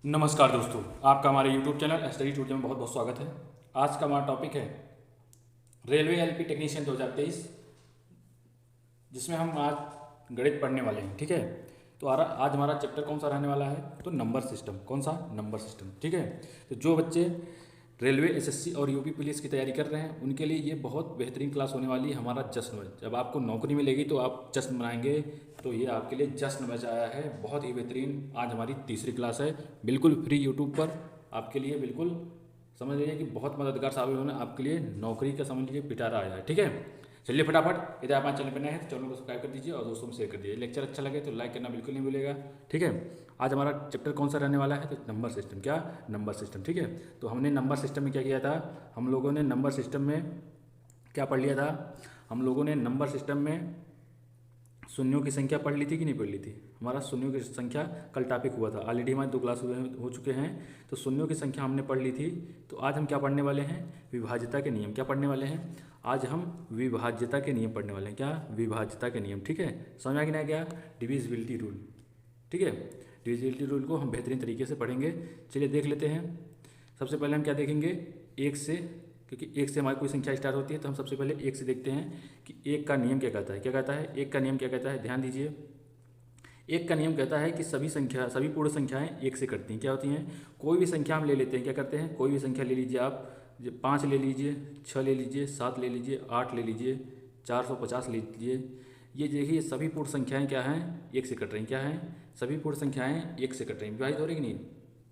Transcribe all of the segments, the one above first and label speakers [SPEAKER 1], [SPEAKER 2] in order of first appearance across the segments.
[SPEAKER 1] नमस्कार दोस्तों, आपका हमारे YouTube चैनल स्टडी ट्यूटोरियल में बहुत बहुत स्वागत है। आज का हमारा टॉपिक है रेलवे एलपी टेक्नीशियन 2023, जिसमें हम आज गणित पढ़ने वाले हैं। ठीक है, तो आज हमारा चैप्टर कौन सा रहने वाला है? तो नंबर सिस्टम। कौन सा? Number system. ठीक है, तो जो बच्चे रेलवे एसएससी और यूपी पुलिस की तैयारी कर रहे हैं उनके लिए ये बहुत बेहतरीन क्लास होने वाली है। हमारा जश्न है, जब आपको नौकरी मिलेगी तो आप जश्न मनाएंगे, तो ये आपके लिए जश्न बैच आया है, बहुत ही बेहतरीन। आज हमारी तीसरी क्लास है, बिल्कुल फ्री यूट्यूब पर आपके लिए। बिल्कुल समझ लीजिए कि बहुत मददगार साबित होने आपके लिए, नौकरी का समझ लीजिए पिटारा आया है। ठीक है, चलिए फटाफट, यदि आप हमारे चैनल पर नए हैं तो चैनल को सब्सक्राइब कर दीजिए और दोस्तों में शेयर कर दीजिए। लेक्चर अच्छा लगे तो लाइक करना बिल्कुल नहीं भूलेगा। ठीक है, आज हमारा चैप्टर कौन सा रहने वाला है? तो नंबर सिस्टम। क्या? Number system. ठीक है, तो हमने नंबर सिस्टम में क्या किया था? हम लोगों ने नंबर सिस्टम में क्या पढ़ लिया था? हम लोगों ने नंबर सिस्टम में शून्यों की संख्या पढ़ ली थी कि नहीं पढ़ ली थी? हमारा शून्यों की संख्या कल टॉपिक हुआ था, ऑलरेडी हमारे 2 क्लास हो चुके हैं। तो शून्यों की संख्या हमने पढ़ ली थी। तो आज हम क्या पढ़ने वाले हैं? विभाज्यता के नियम। क्या पढ़ने वाले हैं? आज हम विभाज्यता के नियम पढ़ने वाले हैं। क्या? विभाज्यता के नियम। ठीक है, समझ आ गया? क्या? Divisibility rule. ठीक है, डिविजिबिलिटी रूल को हम बेहतरीन तरीके से पढ़ेंगे। चलिए देख लेते हैं। सबसे पहले हम क्या देखेंगे? एक से, क्योंकि एक से हमारी कोई संख्या स्टार्ट होती है, तो हम सबसे पहले एक से देखते हैं कि एक का नियम क्या कहता है। क्या कहता है? एक का नियम क्या कहता है? ध्यान दीजिए, एक का नियम कहता है कि सभी पूर्ण संख्याएं एक से कटती हैं। क्या होती हैं? कोई भी संख्या हम ले लेते हैं, क्या करते हैं? कोई भी संख्या ले लीजिए आप, 5 ले लीजिए, 6 ले लीजिए, 7 ले लीजिए, 8 ले लीजिए, 450 ले लीजिए। ये देखिए सभी पूर्ण संख्याएं क्या हैं? एक से कट रही। क्या हैं? सभी पूर्ण संख्याएं एक से कट रही। विभाजित हो रही कि नहीं?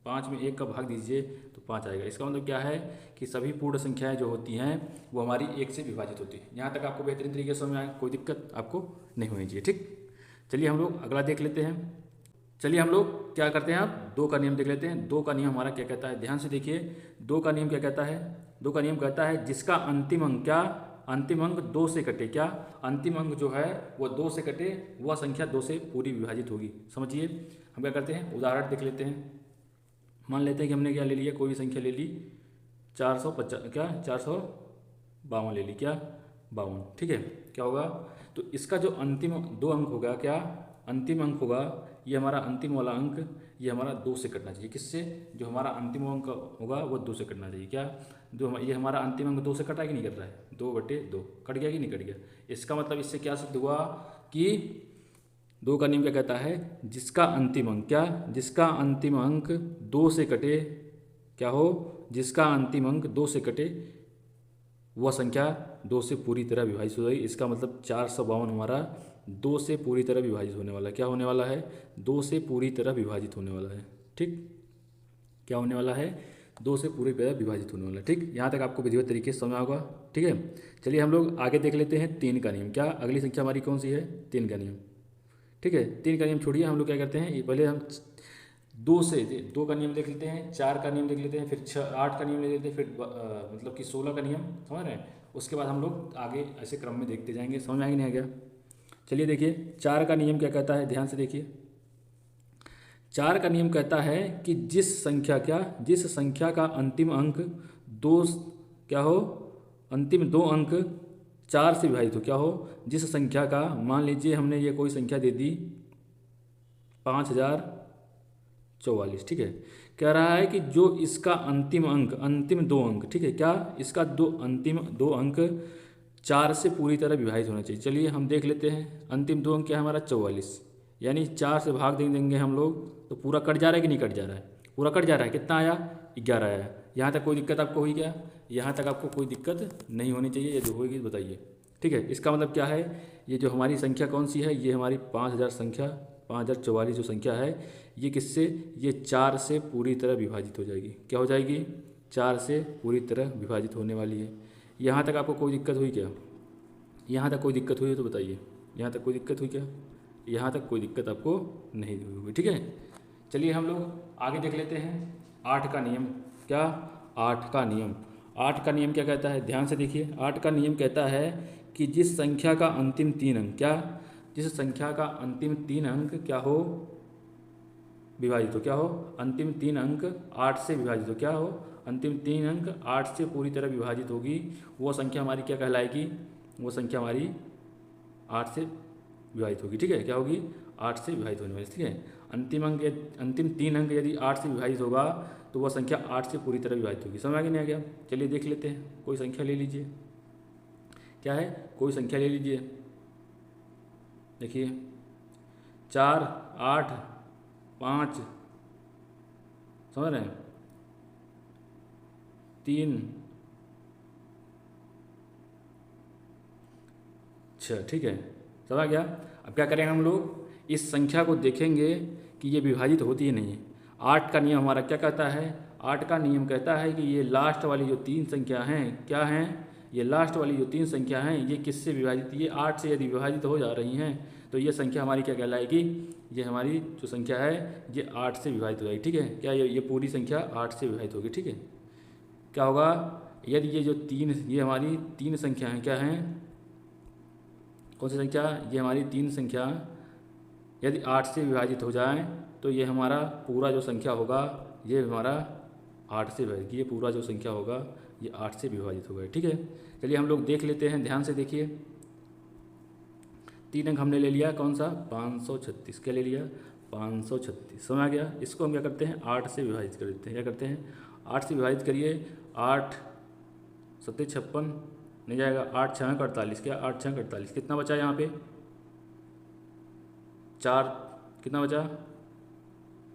[SPEAKER 1] 5 में 1 का भाग दीजिए तो 5 आएगा। इसका मतलब क्या है कि सभी पूर्ण संख्याएं जो होती हैं वो हमारी एक से विभाजित होती है। यहाँ तक आपको बेहतरीन तरीके से समझ में आए, कोई दिक्कत आपको नहीं होनी चाहिए। ठीक, चलिए हम लोग अगला देख लेते हैं। चलिए हम लोग क्या करते हैं, आप 2 का नियम देख लेते हैं। 2 का नियम हमारा क्या कहता है? ध्यान से देखिए, 2 का नियम क्या कहता है? 2 का नियम कहता है जिसका अंतिम अंक क्या? अंतिम अंक 2 से कटे। क्या? अंतिम अंक जो है वो 2 से कटे, वह संख्या 2 से पूरी विभाजित होगी। समझिए, हम क्या करते हैं? उदाहरण देख लेते हैं। मान लेते हैं कि हमने क्या ले लिया? कोई भी संख्या ले ली, 450, क्या 452 ले ली। क्या? 52। ठीक है, क्या होगा? तो इसका जो अंतिम 2 अंक होगा, क्या अंतिम अंक होगा? ये हमारा अंतिम वाला अंक, ये हमारा 2 से कटना चाहिए। किससे? जो हमारा अंतिम अंक होगा वो 2 से कटना चाहिए। क्या? ये हमारा अंतिम अंक 2 से कटा कि नहीं कट रहा है? 2/2 कट गया कि नहीं कट गया? इसका मतलब इससे क्या सिद्ध हुआ कि 2 का नियम क्या कहता है? जिसका अंतिम अंक, क्या जिसका अंतिम अंक 2 से कटे, क्या हो? जिसका अंतिम अंक 2 से कटे वह संख्या 2 से पूरी तरह विभाजित हो जाएगी। इसका मतलब 452 हमारा 2 से पूरी तरह विभाजित होने वाला है। क्या होने वाला है? 2 से पूरी तरह विभाजित होने वाला है। ठीक, क्या होने वाला है? 2 से पूरी तरह विभाजित होने वाला है। ठीक, यहाँ तक आपको विधिवत तरीके से समझा होगा। ठीक है, चलिए हम लोग आगे देख लेते हैं 3 का नियम। क्या? अगली संख्या हमारी कौन सी है? 3 का नियम। ठीक है, 3 का नियम छोड़िए, हम लोग क्या करते हैं, ये पहले हम 2 का नियम देख लेते हैं, 4 का नियम देख लेते हैं, फिर 8 का नियम ले लेते हैं, फिर मतलब कि 16 का नियम। समझ रहे हैं? उसके बाद हम लोग आगे ऐसे क्रम में देखते जाएंगे। समझ में आएगी नहीं आ गया? चलिए देखिए, 4 का नियम क्या कहता है? ध्यान से देखिए, 4 का नियम कहता है कि जिस संख्या का अंतिम अंक 2, क्या हो? अंतिम 2 अंक 4 से विभाजित हो। क्या हो? जिस संख्या का, मान लीजिए हमने ये कोई संख्या दे दी 5044। ठीक है, कह रहा है कि जो इसका अंतिम 2 अंक, ठीक है, क्या इसका अंतिम 2 अंक 4 से पूरी तरह विभाजित होना चाहिए। चलिए हम देख लेते हैं, अंतिम 2 अंक क्या है हमारा? 44। यानी 4 से भाग देंगे हम लोग तो पूरा कट जा रहा है कि नहीं कट जा रहा है? पूरा कट जा रहा है। कितना आया? 11 आया। यहाँ तक कोई दिक्कत आपको हुई क्या? यहाँ तक आपको कोई दिक्कत नहीं होनी चाहिए, यदि होगी तो बताइए। ठीक है, इसका मतलब क्या है? ये जो हमारी संख्या कौन सी है? ये हमारी 5000 संख्या, 5044 जो संख्या है, ये किससे? ये 4 से पूरी तरह विभाजित हो जाएगी। क्या हो जाएगी? 4 से पूरी तरह विभाजित होने वाली है। यहाँ तक आपको कोई दिक्कत हुई क्या? यहाँ तक कोई दिक्कत हुई है तो बताइए। यहाँ तक कोई दिक्कत हुई क्या? यहाँ तक कोई दिक्कत आपको नहीं हुई होगी। ठीक है, चलिए हम लोग आगे देख लेते हैं 8 का नियम। क्या? 8 का नियम। 8 का नियम क्या कहता है? ध्यान से देखिए, 8 का नियम कहता है कि जिस संख्या का अंतिम 3 अंक, क्या जिस संख्या का अंतिम 3 अंक क्या हो? विभाजित हो। क्या हो? अंतिम 3 अंक 8 से विभाजित हो। क्या हो? अंतिम 3 अंक 8 से पूरी तरह विभाजित होगी, वो संख्या हमारी क्या कहलाएगी? वो संख्या हमारी 8 से विभाजित होगी। ठीक है, क्या होगी? 8 से विभाजित होने वाली। ठीक है, अंतिम 3 अंक यदि 8 से विभाजित होगा तो वह संख्या 8 से पूरी तरह विभाजित होगी। समझ आ गया नहीं आ गया? चलिए देख लेते हैं, कोई संख्या ले लीजिए। क्या है? कोई संख्या ले लीजिए। देखिए 4, 8, 5, समझ रहे हैं, 3, 6, ठीक है, समझ आ गया। अब क्या करेंगे हम लोग, इस संख्या को देखेंगे कि ये विभाजित होती है नहीं है। 8 का नियम हमारा क्या कहता है? 8 का नियम कहता है कि ये लास्ट वाली जो 3 संख्या हैं, क्या हैं? ये लास्ट वाली जो 3 संख्या हैं ये किससे विभाजित, ये 8 से यदि विभाजित हो जा रही हैं तो ये संख्या हमारी क्या कहलाएगी? ये हमारी जो संख्या है ये 8 से विभाजित हो जाएगी। ठीक है, क्या ये पूरी संख्या 8 से विभाजित होगी। ठीक है, क्या होगा यदि ये जो 3, ये हमारी 3 संख्या हैं, क्या हैं, कौन सी संख्या? ये हमारी 3 संख्या यदि 8 से विभाजित हो जाए तो ये हमारा पूरा जो संख्या होगा ये हमारा 8 से विभाजित, ये पूरा जो संख्या होगा ये 8 से विभाजित होगा। ठीक है, चलिए हम लोग देख लेते हैं, ध्यान से देखिए। 3 अंक हमने ले लिया, कौन सा? 536। क्या ले लिया? 536। समझ आ गया। इसको हम क्या करते हैं? 8 से विभाजित कर देते हैं। क्या करते हैं? 8 से विभाजित करिए। 8 7 56 नहीं जाएगा, 8 6 48। क्या? 8 6 48। कितना बचा यहाँ पे? 4, कितना बचा?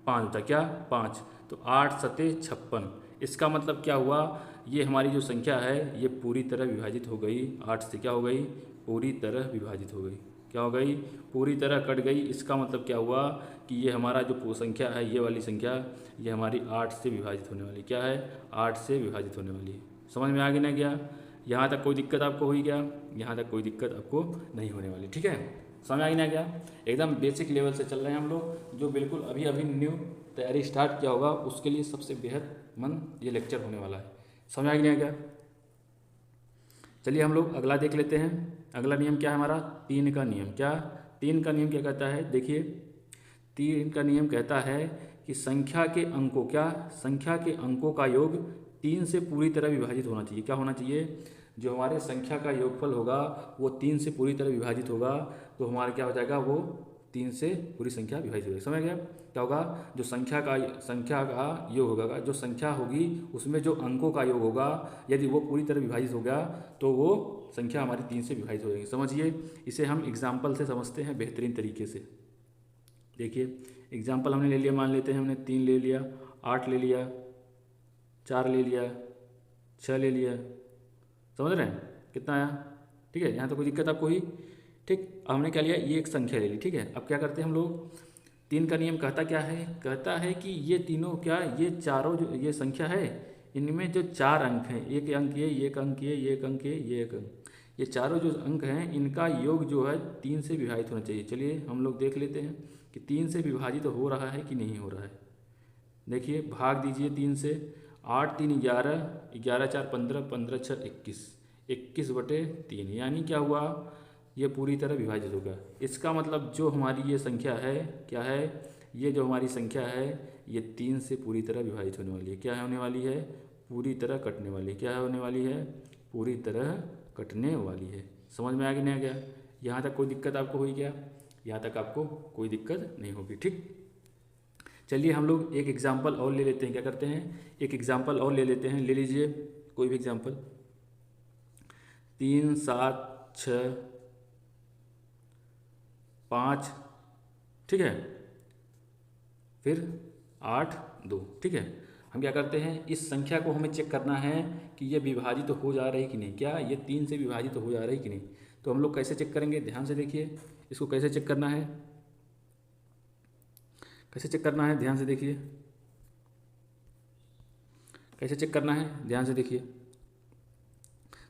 [SPEAKER 1] 5 बचा। क्या? 5। तो 8 7 56। इसका मतलब क्या हुआ? ये हमारी जो संख्या है ये पूरी तरह विभाजित हो गई 8 से। क्या हो गई? पूरी तरह विभाजित हो गई। क्या हो गई? पूरी तरह कट गई। इसका मतलब क्या हुआ कि ये हमारा जो संख्या है, ये वाली संख्या, ये हमारी 8 से विभाजित होने वाली। क्या है? 8 से विभाजित होने वाली है। समझ में आ गया ना? गया? यहाँ तक कोई दिक्कत आपको हुई क्या? यहाँ तक कोई दिक्कत आपको नहीं होने वाली। ठीक है, समझ आ गया ना? गया? एकदम बेसिक लेवल से चल रहे हैं हम लोग, जो बिल्कुल अभी अभी न्यू तैयारी स्टार्ट किया होगा उसके लिए सबसे बेहद मन ये लेक्चर होने वाला है। समझ आ गया क्या? चलिए हम लोग अगला देख लेते हैं। अगला नियम क्या है हमारा? 3 का नियम। क्या? 3 का नियम क्या कहता है? देखिए 3 का नियम कहता है कि संख्या के अंकों, क्या? संख्या के अंकों का योग 3 से पूरी तरह विभाजित होना चाहिए। क्या होना चाहिए? जो हमारे संख्या का योगफल होगा वो 3 से पूरी तरह विभाजित होगा तो हमारा क्या हो जाएगा? वो 3 से पूरी संख्या विभाजित हो जाएगी। समझ गया? क्या होगा? जो संख्या का योग होगा, जो संख्या होगी उसमें जो अंकों का योग होगा यदि वो पूरी तरह विभाजित हो गया तो वो संख्या हमारी 3 से विभाजित हो जाएगी। समझिए, इसे हम एग्जाम्पल से समझते हैं बेहतरीन तरीके से। देखिए एग्जाम्पल हमने ले लिया, मान लेते हैं हमने 3 ले लिया, 8 ले लिया, 4 ले लिया, 6 ले लिया। समझ रहे हैं कितना आया? ठीक है, यहाँ तो कोई दिक्कत आपको हुई? ठीक, अब हमने क्या लिया? ये एक संख्या ले ली। ठीक है, अब क्या करते हैं हम लोग? 3 का नियम कहता क्या है? कहता है कि ये तीनों, क्या, ये चारों जो ये संख्या है इनमें जो 4 अंक हैं, एक अंक ये, एक अंक ये, एक अंक ये एक अंक, ये चारों जो अंक हैं इनका योग जो है 3 से विभाजित होना चाहिए। चलिए हम लोग देख लेते हैं कि 3 से विभाजित हो रहा है कि नहीं हो रहा है। देखिए भाग दीजिए 3 से। 8 3 11, 11 4 15, 15 6 21, 21/3। यानी क्या हुआ? ये पूरी तरह विभाजित होगा। इसका मतलब जो हमारी ये संख्या है, क्या है? ये जो हमारी संख्या है ये 3 से पूरी तरह विभाजित होने वाली है। क्या होने वाली है? पूरी तरह कटने वाली। क्या होने वाली है? पूरी तरह कटने वाली है। समझ में आ गया नहीं आ गया? यहाँ तक कोई दिक्कत आपको हुई क्या? यहाँ तक आपको कोई दिक्कत नहीं होगी। ठीक, चलिए हम लोग एक एग्जाम्पल और ले लेते हैं। क्या करते हैं? एक एग्जाम्पल और ले लेते हैं। ले लीजिए कोई भी एग्जाम्पल। 3 7 6 5, ठीक है, फिर 8 2। ठीक है, हम क्या करते हैं? इस संख्या को हमें चेक करना है कि ये विभाजित तो हो जा रही कि नहीं। क्या ये 3 से विभाजित तो हो जा रही कि नहीं? तो हम लोग कैसे चेक करेंगे? ध्यान से देखिए, इसको कैसे चेक करना है, कैसे चेक करना है, ध्यान से देखिए, कैसे चेक करना है, ध्यान से देखिए।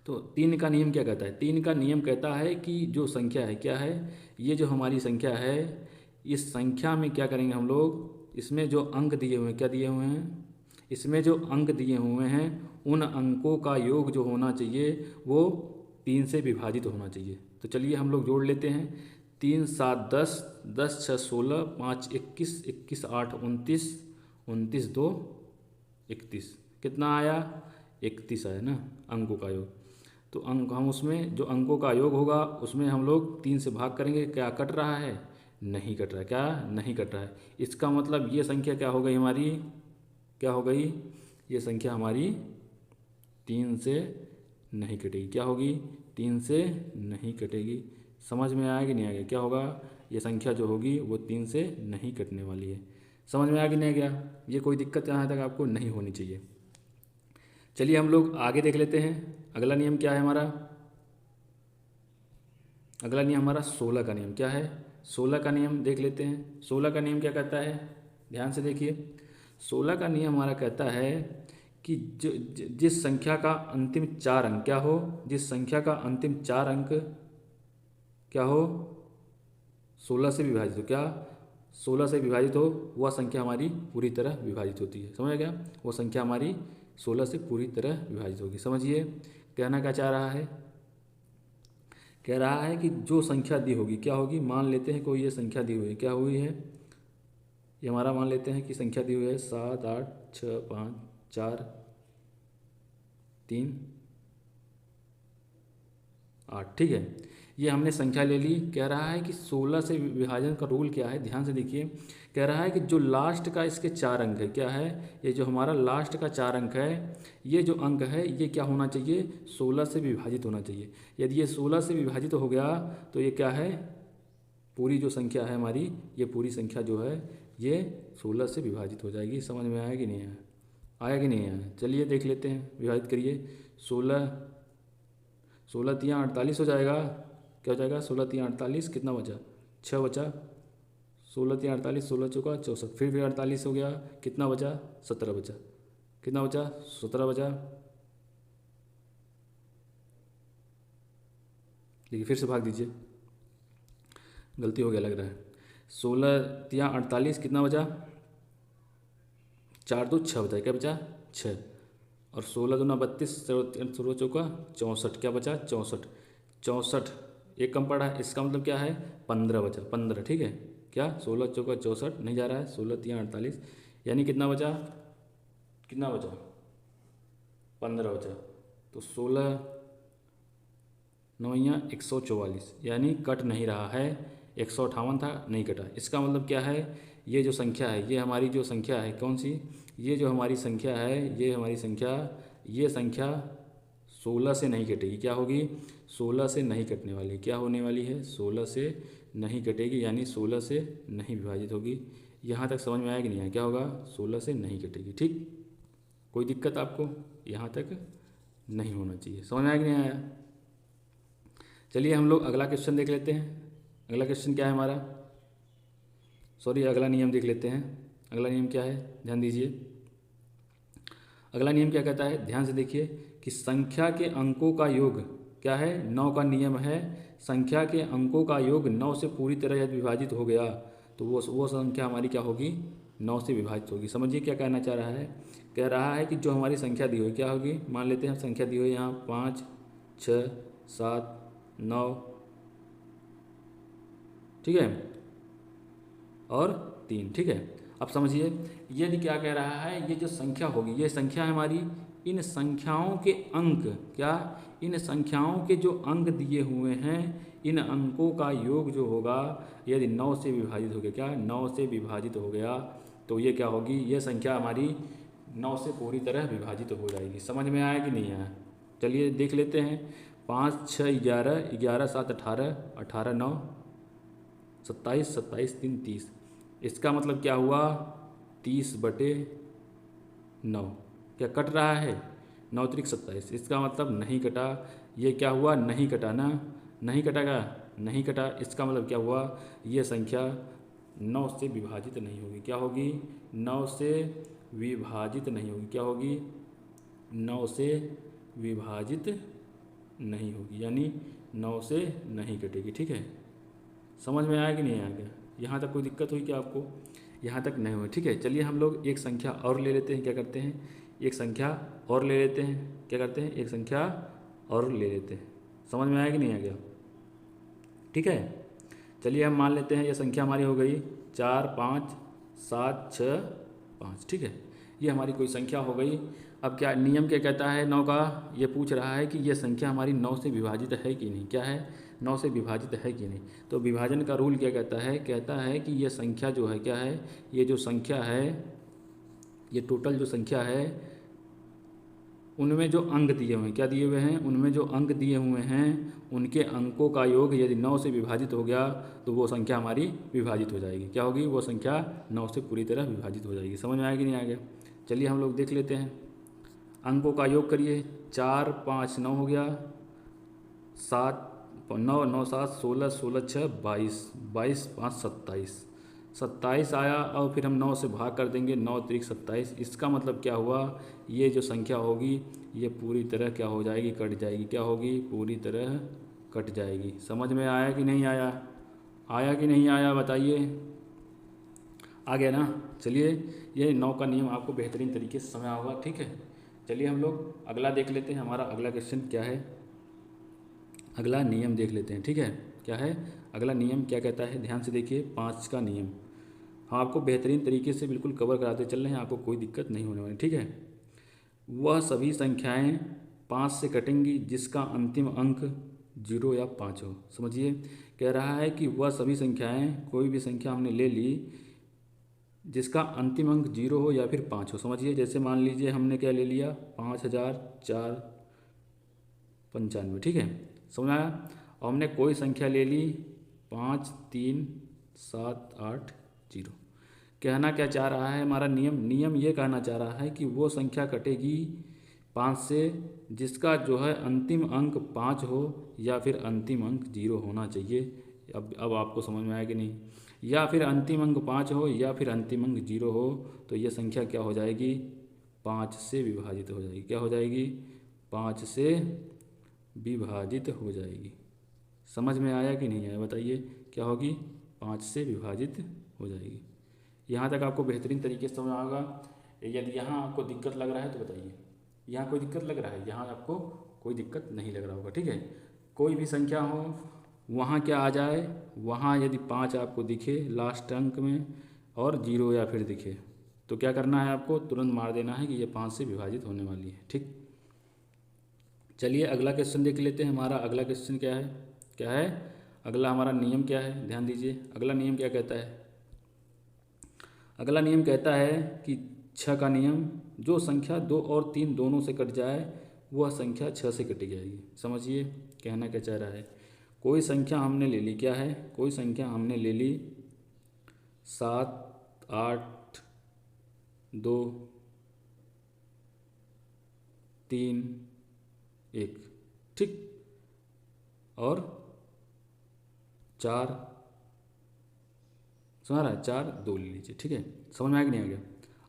[SPEAKER 1] तो 3 का नियम क्या कहता है? 3 का नियम कहता है कि जो संख्या है, क्या है? ये जो हमारी संख्या है, इस संख्या में क्या करेंगे हम लोग? इसमें जो अंक दिए हुए हैं, क्या दिए हुए हैं? इसमें जो अंक दिए हुए हैं उन अंकों का योग जो होना चाहिए वो 3 से विभाजित होना चाहिए। तो चलिए हम लोग जोड़ लेते हैं। 3 7 10, 10 6 16, 5 21, 21 8 29, 29 2 31। कितना आया? 31 आया ना अंकों का योग। तो अंक हम उसमें जो अंकों का योग होगा उसमें हम लोग 3 से भाग करेंगे। क्या कट रहा है? नहीं कट रहा है, क्या नहीं कट रहा है। इसका मतलब ये संख्या क्या हो गई हमारी, क्या हो गई, ये संख्या हमारी 3 से नहीं कटेगी, क्या होगी, 3 से नहीं कटेगी। समझ में आया कि नहीं आ गया, क्या होगा, ये संख्या जो होगी वो 3 से नहीं कटने वाली है। समझ में आ कि नहीं गया, ये कोई दिक्कत यहाँ तक आपको नहीं होनी चाहिए। चलिए हम लोग आगे देख लेते हैं। अगला नियम क्या है हमारा, अगला नियम हमारा 16 का नियम क्या है, 16 का नियम देख लेते हैं। 16 का नियम क्या कहता है, ध्यान से देखिए। 16 का नियम हमारा कहता है कि जिस संख्या का अंतिम 4 अंक क्या हो, जिस संख्या का अंतिम 4 अंक क्या हो, 16 से विभाजित हो, क्या 16 से विभाजित हो, वह संख्या हमारी पूरी तरह विभाजित होती है। समझ गया, वो संख्या हमारी 16 से पूरी तरह विभाजित होगी। समझिए कहना क्या चाह रहा है, कह रहा है कि जो संख्या दी होगी क्या होगी, मान लेते हैं कोई ये संख्या दी हुई है, क्या हुई है, ये हमारा मान लेते हैं कि संख्या दी हुई है 7 8 6 5 4 3 8, ठीक है। ये हमने संख्या ले ली। कह रहा है कि 16 से विभाजन का रूल क्या है, ध्यान से देखिए। कह रहा है कि जो लास्ट का इसके 4 अंक है, क्या है, ये जो हमारा लास्ट का 4 अंक है, ये जो अंक है ये क्या होना चाहिए, 16 से विभाजित होना चाहिए। यदि ये 16 से विभाजित हो गया तो ये क्या है, पूरी जो संख्या है हमारी, ये पूरी संख्या जो है ये 16 से विभाजित हो जाएगी। समझ में आया कि नहीं आया, आया कि नहीं आया। चलिए देख लेते हैं, विभाजित करिए। 16 तियाँ 48 हो जाएगा, क्या हो जाएगा, 16 तियाँ 48, कितना बचा, 6 बचा, 16 तियाँ 48, 16 चौका 64, फिर 48 हो गया, कितना बचा, 17 बचा, कितना बचा, 17 बचा। देखिए फिर से भाग दीजिए, गलती हो गया लग रहा है। 16 तियाँ 48, कितना बचा, 4 2 6 बचा, क्या बचा 6, और 16 दूना 32, 16 चौका 64, क्या बचा 64, 64 एक कम पड़ा है, इसका मतलब क्या है 15 बचा, 15, ठीक है। क्या 16 चौका 64 नहीं जा रहा है, 16 तियाँ 48, यानी कितना बचा, कितना बचा 15 बचा। तो 16 9 144, यानी कट नहीं रहा है, 158 था नहीं कटा। इसका मतलब क्या है, ये जो संख्या है, ये हमारी जो संख्या है कौन सी, ये जो हमारी संख्या है, ये हमारी संख्या, ये संख्या 16 से नहीं कटेगी, क्या होगी, 16 से नहीं कटने वाली, क्या होने वाली है, 16 से नहीं कटेगी, यानी 16 से नहीं विभाजित होगी। यहाँ तक समझ में आया कि नहीं आया, क्या होगा, 16 से नहीं कटेगी, ठीक। कोई दिक्कत आपको यहाँ तक नहीं होना चाहिए, समझ में आया कि नहीं आया। चलिए हम लोग अगला क्वेश्चन देख लेते हैं। अगला क्वेश्चन क्या है हमारा, सॉरी अगला नियम देख लेते हैं। अगला नियम क्या है, ध्यान दीजिए। अगला नियम क्या कहता है, ध्यान से देखिए कि संख्या के अंकों का योग क्या है, 9 का नियम है। संख्या के अंकों का योग 9 से पूरी तरह यदि विभाजित हो गया तो वो संख्या हमारी क्या होगी, 9 से विभाजित होगी। समझिए क्या कहना चाह रहा है, कह रहा है कि जो हमारी संख्या दी हुई क्या होगी, मान लेते हैं संख्या दी हुई यहाँ 5 6 7 9, ठीक है, और 3, ठीक है। अब समझिए यदि क्या कह रहा है, ये जो संख्या होगी, ये संख्या है हमारी, इन संख्याओं के अंक, क्या, इन संख्याओं के जो अंक दिए हुए हैं, इन अंकों का योग जो होगा यदि 9 से विभाजित हो गया, क्या 9 से विभाजित हो गया तो ये क्या होगी, ये संख्या हमारी 9 से पूरी तरह विभाजित हो जाएगी। समझ में आया कि नहीं आया। चलिए देख लेते हैं। 5 6 11, 11 7 18, 18 9 27, 27 3 30, इसका मतलब क्या हुआ 30/9, क्या कट रहा है, 9 त्रिक 27, इसका मतलब नहीं कटा। ये क्या हुआ, नहीं कटा ना, नहीं कटागा, नहीं कटा, इसका मतलब क्या हुआ, ये संख्या 9 से विभाजित नहीं होगी, क्या होगी, 9 से विभाजित नहीं होगी, क्या होगी, 9 से विभाजित नहीं होगी, यानी 9 से नहीं कटेगी, ठीक है। समझ में आया कि नहीं आया, यहाँ तक कोई दिक्कत हुई क्या आपको, यहाँ तक नहीं हुई, ठीक है। चलिए हम लोग एक संख्या और ले लेते हैं, क्या करते हैं, एक संख्या और ले लेते हैं, क्या करते हैं, एक संख्या और ले लेते हैं। समझ में आया कि नहीं आ गया, ठीक है। चलिए हम मान लेते हैं ये संख्या हमारी हो गई 4 5 7 6 5, ठीक है। ये हमारी कोई संख्या हो गई। अब क्या नियम क्या कहता है 9 का, ये पूछ रहा है कि ये संख्या हमारी 9 से विभाजित है कि नहीं। क्या है, 9 से विभाजित है कि नहीं। तो विभाजन का रूल क्या कहता है कि ये संख्या जो है क्या है, ये जो संख्या है, ये टोटल जो संख्या है उनमें जो अंक दिए हुए हैं, क्या दिए हुए हैं, उनमें जो अंक दिए हुए हैं उनके अंकों का योग यदि 9 से विभाजित हो गया तो वो संख्या हमारी विभाजित हो जाएगी। क्या होगी, वो संख्या 9 से पूरी तरह विभाजित हो जाएगी। समझ में आएगी नहीं आ गया। चलिए हम लोग देख लेते हैं। अंकों का योग करिए, 4 5 9 हो गया, 7 9 9 7 16 16 6 22 22 5 27 27 आया। और फिर हम 9 से भाग कर देंगे, 9 त्रिक 27। इसका मतलब क्या हुआ, ये जो संख्या होगी ये पूरी तरह क्या हो जाएगी, कट जाएगी। क्या होगी, पूरी तरह कट जाएगी। समझ में आया कि नहीं आया, आया कि नहीं आया बताइए, आ गया ना। चलिए ये 9 का नियम आपको बेहतरीन तरीके से समझ होगा। ठीक है, चलिए हम लोग अगला देख लेते हैं। हमारा अगला क्वेश्चन क्या है, अगला नियम देख लेते हैं। ठीक है, क्या है अगला नियम, क्या कहता है, ध्यान से देखिए। 5 का नियम हम आपको बेहतरीन तरीके से बिल्कुल कवर कराते चल रहे हैं, आपको कोई दिक्कत नहीं होने वाली। ठीक है, वह सभी संख्याएं 5 से कटेंगी जिसका अंतिम अंक 0 या 5 हो। समझिए, कह रहा है कि वह सभी संख्याएं, कोई भी संख्या हमने ले ली जिसका अंतिम अंक 0 हो या फिर 5 हो। समझिए, जैसे मान लीजिए हमने क्या ले लिया, 5495। ठीक है, समझ आया। और हमने कोई संख्या ले ली 5 3 7 8 0। कहना क्या चाह रहा है हमारा नियम ये कहना चाह रहा है कि वो संख्या कटेगी 5 से जिसका जो है अंतिम अंक 5 हो या फिर अंतिम अंक 0 होना चाहिए। अब आपको समझ में आया कि नहीं, या फिर अंतिम अंक 5 हो या फिर अंतिम अंक 0 हो, तो ये संख्या क्या हो जाएगी, 5 से विभाजित हो जाएगी। क्या हो जाएगी, 5 से विभाजित हो जाएगी। समझ में आया कि नहीं आया बताइए, क्या होगी, 5 से विभाजित हो जाएगी। यहाँ तक आपको बेहतरीन तरीके से समझ आएगा। यदि यहाँ आपको दिक्कत लग रहा है तो बताइए, यहाँ कोई दिक्कत लग रहा है, यहाँ आपको कोई दिक्कत नहीं लग रहा होगा। ठीक है, कोई भी संख्या हो वहाँ क्या आ जाए, वहाँ यदि 5 आपको दिखे लास्ट अंक में और 0 या फिर दिखे तो क्या करना है, आपको तुरंत मार देना है कि ये 5 से विभाजित होने वाली है। ठीक, चलिए अगला क्वेश्चन देख लेते हैं। हमारा अगला क्वेश्चन क्या है, क्या है अगला हमारा नियम क्या है, ध्यान दीजिए। अगला नियम क्या कहता है, अगला नियम कहता है कि 6 का नियम, जो संख्या 2 और 3 दोनों से कट जाए वह संख्या 6 से कटी जाएगी। समझिए कहना क्या चाह रहा है, कोई संख्या हमने ले ली, क्या है, कोई संख्या हमने ले ली 7 8 2 3 1। ठीक, और 4, समझ रहा है, 4 2 ले लीजिए। ठीक है, समझ में आया कि नहीं आ गया।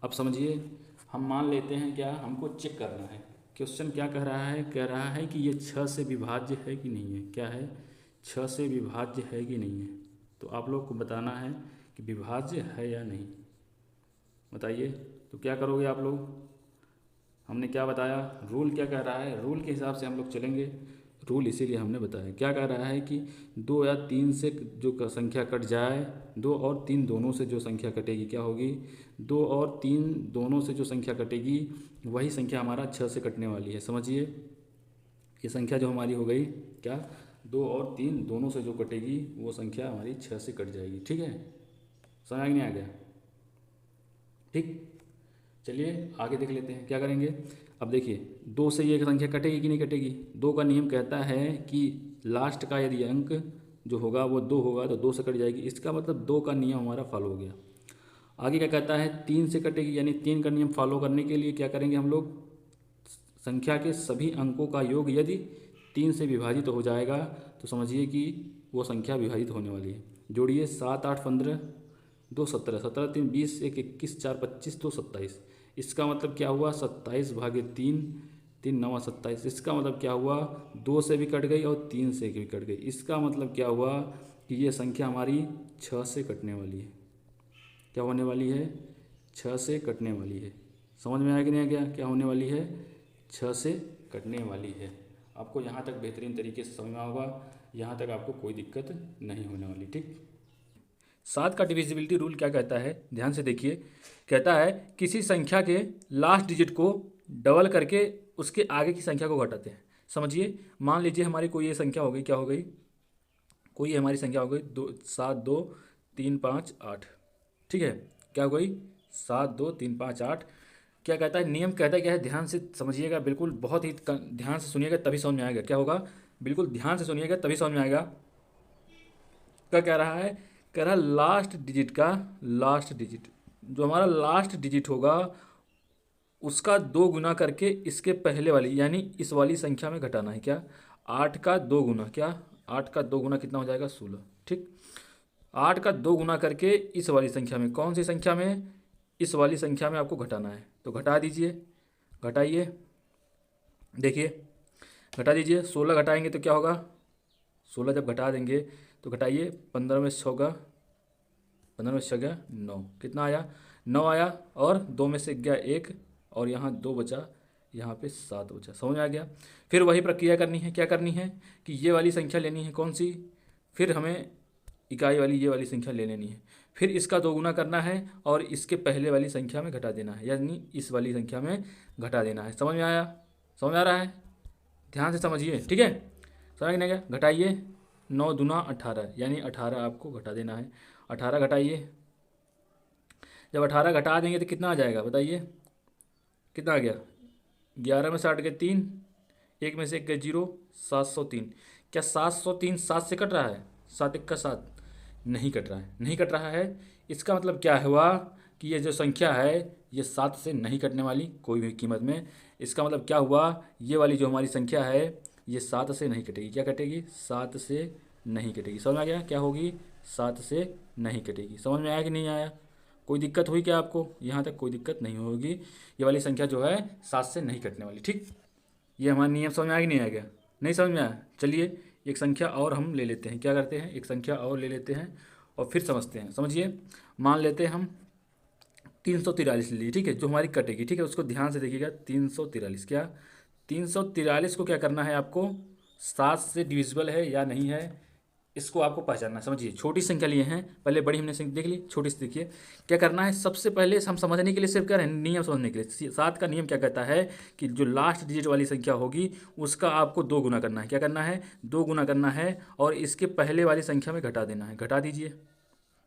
[SPEAKER 1] अब समझिए, हम मान लेते हैं क्या, हमको चेक करना है क्वेश्चन क्या कह रहा है, कह रहा है कि ये 6 से विभाज्य है कि नहीं है। क्या है, 6 से विभाज्य है कि नहीं है। तो आप लोग को बताना है कि विभाज्य है या नहीं, बताइए। तो क्या करोगे आप लोग, हमने क्या बताया, रूल क्या कह रहा है, रूल के हिसाब से हम लोग चलेंगे। रूल इसीलिए हमने बताया, क्या कह रहा है कि 2 या 3 से जो संख्या कट जाए, 2 और 3 दोनों से जो संख्या कटेगी क्या होगी, 2 और 3 दोनों से जो संख्या कटेगी वही संख्या हमारा 6 से कटने वाली है। समझिए, ये संख्या जो हमारी हो गई क्या, 2 और 3 दोनों से जो कटेगी वो संख्या हमारी 6 से कट जाएगी। ठीक है, समझ नहीं आ गया। ठीक, चलिए आगे देख लेते हैं क्या करेंगे। अब देखिए, 2 से ये संख्या कटेगी कि नहीं कटेगी। 2 का नियम कहता है कि लास्ट का यदि अंक जो होगा वो 2 होगा तो 2 से कट जाएगी। इसका मतलब 2 का नियम हमारा फॉलो हो गया। आगे क्या कहता है, 3 से कटेगी, यानी 3 का नियम फॉलो करने के लिए क्या करेंगे हम लोग, संख्या के सभी अंकों का योग यदि 3 से विभाजित हो जाएगा तो समझिए कि वो संख्या विभाजित होने वाली है। जोड़िए, 7 8 15 2 17 17 3 20 1 21 4 25 2 27। इसका मतलब क्या हुआ, 27 भागे 3 3 9 27। इसका मतलब क्या हुआ, 2 से भी कट गई और 3 से भी कट गई। इसका मतलब क्या हुआ कि ये संख्या हमारी 6 से कटने वाली है। क्या होने वाली है, 6 से कटने वाली है। समझ में आया कि नहीं आ गया, क्या होने वाली है, 6 से कटने वाली है। आपको यहाँ तक बेहतरीन तरीके से समझना होगा, यहाँ तक आपको कोई दिक्कत नहीं होने वाली। ठीक, 7 का डिविजिबिलिटी रूल क्या कहता है, ध्यान से देखिए। कहता है किसी संख्या के लास्ट डिजिट को डबल करके उसके आगे की संख्या को घटाते हैं। समझिए, मान लीजिए हमारी कोई ये संख्या हो गई, क्या हो गई, कोई हमारी संख्या हो गई 7 2 3 5 8। ठीक है, क्या हो गई 7 2 3 5 8। क्या कहता है नियम, कहता है क्या है, ध्यान से समझिएगा, बिल्कुल बहुत ही ध्यान से सुनिएगा तभी समझ में आएगा क्या होगा। बिल्कुल ध्यान से सुनिएगा तभी समझ में आएगा। क्या कह रहा है, कह रहा है लास्ट डिजिट का, लास्ट डिजिट जो हमारा लास्ट डिजिट होगा उसका 2 गुना करके इसके पहले वाली यानी इस वाली संख्या में घटाना है। क्या, 8 का 2 गुना, क्या 8 का 2 गुना कितना हो जाएगा 16। ठीक, 8 का 2 गुना करके इस वाली संख्या में, कौन सी संख्या में, इस वाली संख्या में आपको घटाना है। तो घटा दीजिए, घटाइए, देखिए घटा दीजिए। 16 घटाएंगे तो क्या होगा, 16 जब घटा देंगे तो घटाइए, 15 में 6 का, 15 में 6 गया 9, कितना आया 9 आया, और 2 में से गया 1, और यहाँ 2 बचा, यहाँ पे 7 बचा। समझ में आ गया। फिर वही प्रक्रिया करनी है, क्या करनी है कि ये वाली संख्या लेनी है, कौन सी, फिर हमें इकाई वाली ये वाली संख्या ले लेनी है, फिर इसका 2 गुना करना है और इसके पहले वाली संख्या में घटा देना है, यानी इस वाली संख्या में घटा देना है। समझ में आया, समझ में आ रहा है, ध्यान से समझिए। ठीक है, समझ में गया। घटाइए, 9 दूना 18, यानी 18 आपको घटा देना है। 18 घटाइए, जब 18 घटा देंगे तो कितना आ जाएगा बताइए, कितना आ गया, 11 में से 8 गए 3, 1 में से 1 गए 0, 703। क्या 703 7 से कट रहा है, 7 1 का 7, नहीं कट रहा है, नहीं कट रहा है। इसका मतलब क्या हुआ कि ये जो संख्या है ये 7 से नहीं कटने वाली कोई भी कीमत में। इसका मतलब क्या हुआ, ये वाली जो हमारी संख्या है ये 7 से नहीं कटेगी। क्या कटेगी, 7 से नहीं कटेगी। समझ में आ गया, क्या होगी, 7 से नहीं कटेगी। समझ में आया कि नहीं आया, कोई दिक्कत हुई क्या आपको, यहाँ तक कोई दिक्कत नहीं होगी। ये वाली संख्या जो है 7 से नहीं कटने वाली। ठीक, ये हमारा नियम समझ में आया कि नहीं आ गया, नहीं समझ में आया। चलिए एक संख्या और हम ले लेते हैं, क्या करते हैं, एक संख्या और ले लेते हैं और फिर समझते हैं। समझिए, मान लेते हैं हम 343 ले लीजिए। ठीक है, जो हमारी कटेगी, ठीक है, उसको ध्यान से देखिएगा। 343, क्या 343 को क्या करना है आपको, 7 से डिविजिबल है या नहीं है, इसको आपको पहचानना है। समझिए, छोटी संख्या लिए हैं, पहले बड़ी हमने संख्या देख ली, छोटी से देखिए। क्या करना है, सबसे पहले हम समझने के लिए सिर्फ क्या है, नियम समझने के लिए। 7 का नियम क्या कहता है कि जो लास्ट डिजिट वाली संख्या होगी उसका आपको 2 गुना करना है। क्या करना है, 2 गुना करना है और इसके पहले वाली संख्या में घटा देना है। घटा दीजिए,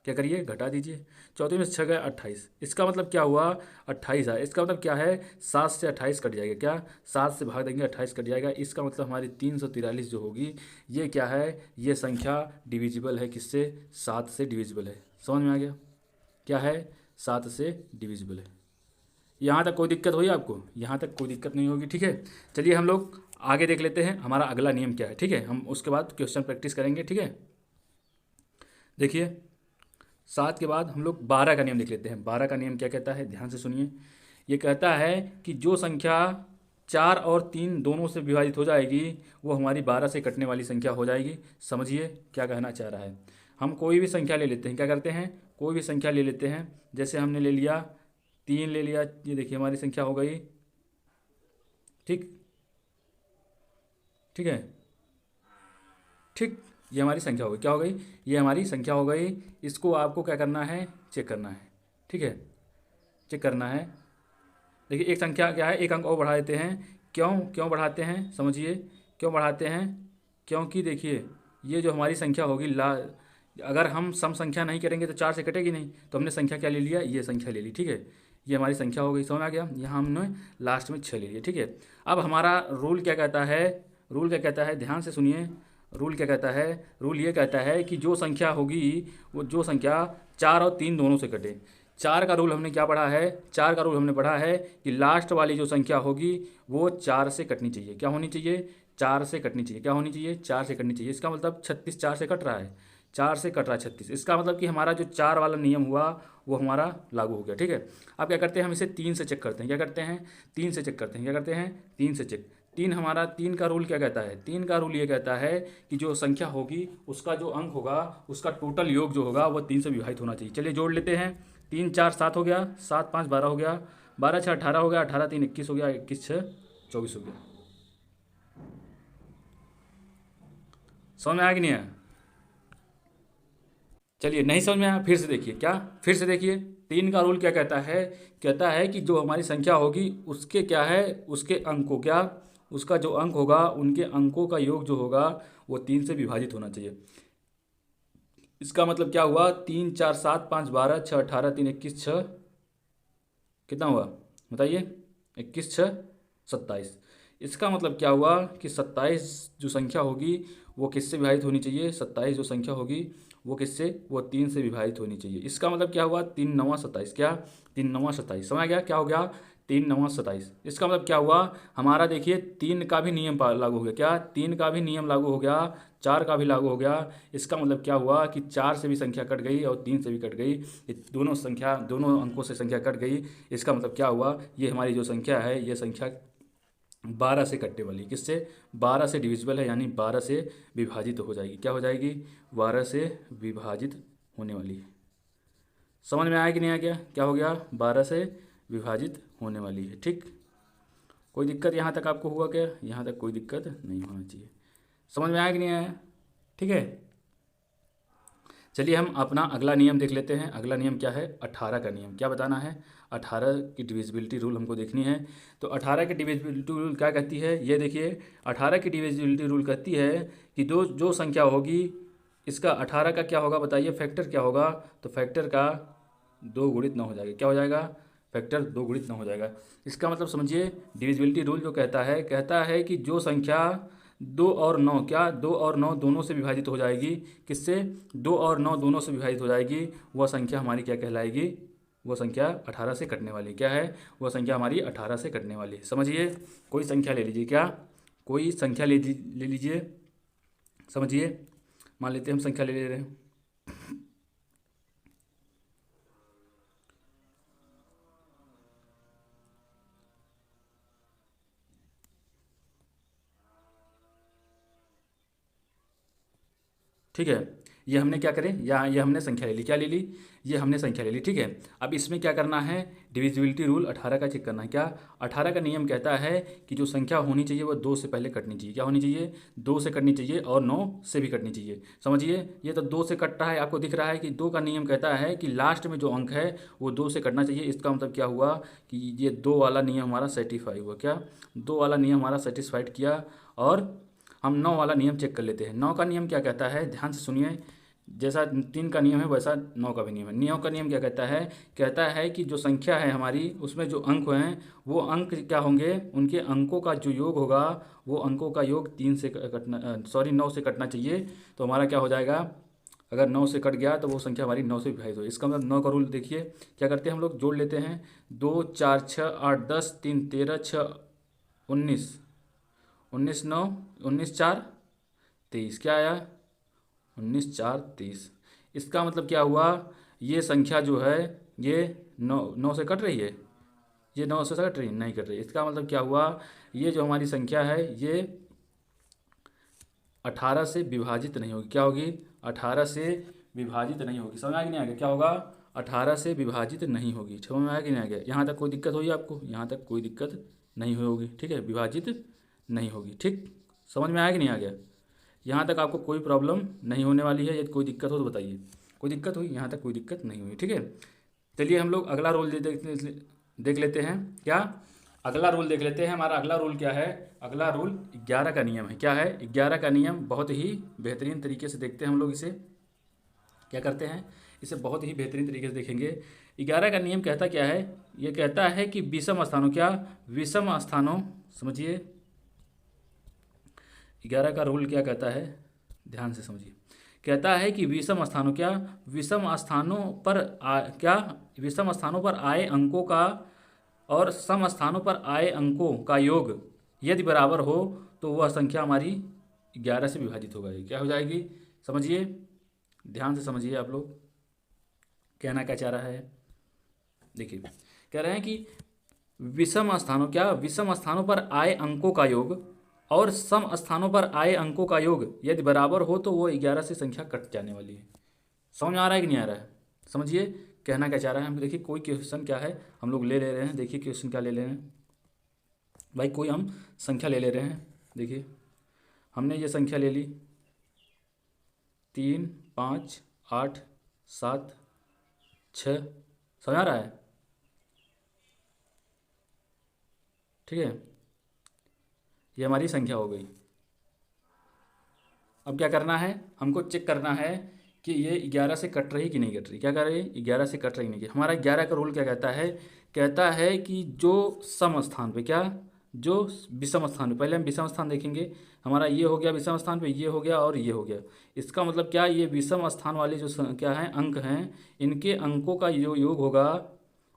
[SPEAKER 1] क्या करिए, घटा दीजिए। 34 में 6 गया 28, इसका मतलब क्या हुआ, 28 है। इसका मतलब क्या है, 7 से 28 कट जाएगा। क्या, 7 से भाग देंगे 28 कट जाएगा। इसका मतलब हमारी 343 जो होगी ये क्या है, ये संख्या डिविजिबल है किससे, 7 से डिविजिबल है। समझ में आ गया, क्या है, 7 से डिविजिबल है। यहाँ तक कोई दिक्कत हुई आपको, यहाँ तक कोई दिक्कत नहीं होगी। ठीक है, चलिए हम लोग आगे देख लेते हैं हमारा अगला नियम क्या है। ठीक है, हम उसके बाद क्वेश्चन प्रैक्टिस करेंगे। ठीक है, देखिए 7 के बाद हम लोग 12 का नियम देख लेते हैं। 12 का नियम क्या कहता है, ध्यान से सुनिए। ये कहता है कि जो संख्या 4 और 3 दोनों से विभाजित हो जाएगी वो हमारी 12 से कटने वाली संख्या हो जाएगी। समझिए क्या कहना चाह रहा है। हम कोई भी संख्या ले लेते हैं, क्या करते हैं, कोई भी संख्या ले लेते हैं। जैसे हमने ले लिया 3 ले लिया, ये देखिए हमारी संख्या हो गई। ठीक, ठीक है, ठीक, ये हमारी संख्या हो गई, क्या हो गई, ये हमारी संख्या हो गई। इसको आपको क्या करना है, चेक करना है। ठीक है, चेक करना है। देखिए एक संख्या क्या है, एक अंक और बढ़ा देते हैं। क्यों, क्यों बढ़ाते हैं, समझिए क्यों बढ़ाते हैं। क्योंकि देखिए ये जो हमारी संख्या होगी अगर हम सम संख्या नहीं करेंगे तो 4 से कटेगी नहीं, तो हमने संख्या क्या ले लिया, ये संख्या ले ली। ठीक है, ये हमारी संख्या हो गई। समझ आ गया, यहाँ हमने लास्ट में 6 ले लिया। ठीक है, अब हमारा रूल क्या कहता है, रूल क्या कहता है, ध्यान से सुनिए। रूल क्या कहता है, रूल ये कहता है कि जो संख्या होगी वो जो संख्या 4 और 3 दोनों से कटे। 4 का रूल हमने क्या पढ़ा है, 4 का रूल हमने पढ़ा है कि लास्ट वाली जो संख्या होगी वो 4 से कटनी चाहिए। क्या होनी चाहिए, 4 से कटनी चाहिए। क्या होनी चाहिए, 4 से कटनी चाहिए। इसका मतलब 36 4 से कट रहा है, 4 से कट रहा है 36। इसका मतलब कि हमारा जो 4 वाला नियम हुआ वो हमारा लागू हो गया। ठीक है, अब क्या करते हैं, हम इसे 3 से चेक करते हैं। क्या करते हैं, 3 से चेक करते हैं। क्या करते हैं, 3 से चेक। 3 हमारा 3 का रूल क्या कहता है, 3 का रूल ये कहता है कि जो संख्या होगी उसका जो अंक होगा उसका टोटल योग जो होगा वो 3 से विभाजित होना चाहिए। चलिए जोड़ लेते हैं। 3 4 7 हो गया, 7 5 12 हो गया, 12 6 18 हो गया, 18 3 21 हो गया, 21 6 24 हो गया। समझ में आया कि नहीं आया। चलिए, नहीं समझ में आया, फिर से देखिए। क्या? फिर से देखिए। 3 का रूल क्या कहता है कि जो हमारी संख्या होगी उसके क्या है, उसके अंक को क्या, उसका जो अंक होगा उनके अंकों का योग जो होगा वो 3 से विभाजित होना चाहिए। इसका मतलब क्या हुआ? 3 4 7 5 12 6 18 3 21 6 कितना हुआ बताइए? 21 6 27। इसका मतलब क्या हुआ कि 27 जो संख्या होगी वो किससे विभाजित होनी चाहिए? 27 जो संख्या होगी वो किससे? वो 3 से विभाजित होनी चाहिए। इसका मतलब क्या हुआ? 3 9 27। क्या? 3 9 27। समझ आ गया क्या हो गया? 3 9 27। इसका मतलब क्या हुआ हमारा? देखिए 3 का भी नियम लागू हो गया। क्या? 3 का भी नियम लागू हो गया, 4 का भी लागू हो गया। इसका मतलब क्या हुआ कि 4 से भी संख्या कट गई और 3 से भी कट गई। ये दोनों अंकों से संख्या कट गई। इसका मतलब क्या हुआ? ये हमारी जो संख्या है ये संख्या 12 से कटने वाली। किससे? 12 से डिविजिबल है, यानी 12 से विभाजित हो जाएगी। क्या हो जाएगी? 12 से विभाजित होने वाली है। समझ में आया कि नहीं आ गया? क्या हो गया? 12 से विभाजित होने वाली है। ठीक, कोई दिक्कत यहाँ तक आपको हुआ क्या? यहाँ तक कोई दिक्कत नहीं होना चाहिए। समझ में आया कि नहीं आया? ठीक है, चलिए हम अपना अगला नियम देख लेते हैं। अगला नियम क्या है? 18 का नियम। क्या बताना है? 18 की डिविजिबिलिटी रूल हमको देखनी है। तो 18 की डिविजिबिलिटी रूल क्या कहती है? ये देखिए, 18 की डिविजिबिलिटी रूल कहती है कि जो संख्या होगी इसका 18 का क्या होगा बताइए? फैक्टर क्या होगा? तो फैक्टर का 2 गुणित 9 हो जाएगा। क्या हो जाएगा? फैक्टर 2 गुणित 9 हो जाएगा। इसका मतलब समझिए, डिविजिबिलिटी रूल जो कहता है कि जो संख्या 2 और 9, क्या 2 और 9 दोनों से विभाजित हो जाएगी। किससे? 2 और 9 दोनों से विभाजित हो जाएगी। वह संख्या हमारी क्या कहलाएगी? वह संख्या 18 से कटने वाली। क्या है? वह संख्या हमारी 18 से कटने वाली है। समझिए, कोई संख्या ले लीजिए। क्या? कोई संख्या ले लीजिए। समझिए, मान लेते हैं हम संख्या ले रहे हैं। ठीक है, ये हमने क्या करें, या ये हमने संख्या ले ली। क्या ले ली? ये हमने संख्या ले ली। ठीक है, अब इसमें क्या करना है? डिविजिबिलिटी रूल 18 का चेक करना है। क्या? 18 का नियम कहता है कि जो संख्या होनी चाहिए वो 2 से पहले कटनी चाहिए। क्या होनी चाहिए? 2 से कटनी चाहिए और 9 से भी कटनी चाहिए। समझिए, ये तो 2 से कट रहा है, आपको दिख रहा है कि 2 का नियम कहता है कि लास्ट में जो अंक है वो 2 से कटना चाहिए। इसका मतलब क्या हुआ कि ये 2 वाला नियम हमारा सेटिस्फाई हुआ। क्या? 2 वाला नियम हमारा सेटिस्फाइड किया। और हम 9 वाला नियम चेक कर लेते हैं। 9 का नियम क्या कहता है? ध्यान से सुनिए, जैसा 3 का नियम है वैसा 9 का भी नियम है। 9 का नियम क्या कहता है? कहता है कि जो संख्या है हमारी उसमें जो अंक हैं वो अंक क्या होंगे? उनके अंकों का जो योग होगा वो अंकों का योग 3 से कटना, सॉरी 9 से कटना चाहिए। तो हमारा क्या हो जाएगा? अगर 9 से कट गया तो वो संख्या हमारी 9 से विभाजित हो। इसका मतलब 9 का रूल देखिए, क्या करते हैं हम लोग? जोड़ लेते हैं। 2 4 6 8 10 3 13 6 19, 19 9 19 4 23। क्या आया? 19 4 23। इसका मतलब क्या हुआ? ये संख्या जो है ये 9 से कट रही है। ये 9 से कट रही है? नहीं कट रही। इसका मतलब क्या हुआ? ये जो हमारी संख्या है ये 18 से विभाजित नहीं होगी। क्या होगी? 18 से विभाजित नहीं होगी। समझ आ गया नहीं आ गया? क्या होगा? 18 से विभाजित नहीं होगी। समझ में आ गया नहीं आ गया? यहाँ तक कोई दिक्कत हुई आपको? यहाँ तक कोई दिक्कत नहीं होगी। ठीक है, विभाजित नहीं होगी। ठीक, समझ में आया कि नहीं आ गया? यहाँ तक आपको कोई प्रॉब्लम नहीं होने वाली है। यदि कोई दिक्कत हो तो बताइए। कोई दिक्कत हुई? यहाँ तक कोई दिक्कत नहीं हुई। ठीक है, चलिए हम लोग अगला रोल देख लेते हैं। क्या? अगला रूल देख लेते हैं। हमारा अगला रूल क्या है? अगला रूल 11 का नियम है। क्या है? 11 का नियम बहुत ही बेहतरीन तरीके से देखते हैं हम लोग इसे। क्या करते हैं? इसे बहुत ही बेहतरीन तरीके से देखेंगे। 11 का नियम कहता क्या है? ये कहता है कि विषम स्थानों, क्या विषम स्थानों, समझिए 11 का रूल क्या कहता है? ध्यान से समझिए। कहता है कि विषम स्थानों, क्या विषम स्थानों पर क्या विषम स्थानों पर आए अंकों का और सम स्थानों पर आए अंकों का योग यदि बराबर हो तो वह संख्या हमारी 11 से विभाजित हो गई। क्या हो जाएगी? समझिए, ध्यान से समझिए आप लोग, कहना क्या चाह रहा है। देखिए, कह रहे हैं कि विषम स्थानों, क्या विषम स्थानों पर आए अंकों का योग और सम स्थानों पर आए अंकों का योग यदि बराबर हो तो वो 11 से संख्या कट जाने वाली है। समझ में आ रहा है कि नहीं आ रहा है? समझिए, कहना क्या चाह रहा है। हम देखिए कोई क्वेश्चन क्या है हम लोग ले रहे हैं। देखिए क्वेश्चन क्या ले रहे हैं भाई, कोई हम संख्या ले रहे हैं। देखिए हमने ये संख्या ले ली 3 5 8 7 6। समझ आ रहा है? ठीक है, ये हमारी संख्या हो गई। अब क्या करना है, हमको चेक करना है कि ये 11 से कट रही कि नहीं कट रही। क्या कर रही है, 11 से कट रही नहीं। हमारा 11 का रूल क्या कहता है कि जो सम स्थान पे, क्या, जो विषम स्थान पे, पहले हम विषम स्थान देखेंगे। हमारा ये हो गया विषम स्थान पे, ये हो गया और ये हो गया। इसका मतलब क्या, ये विषम स्थान वाले जो क्या हैं, अंक हैं, इनके अंकों का जो योग होगा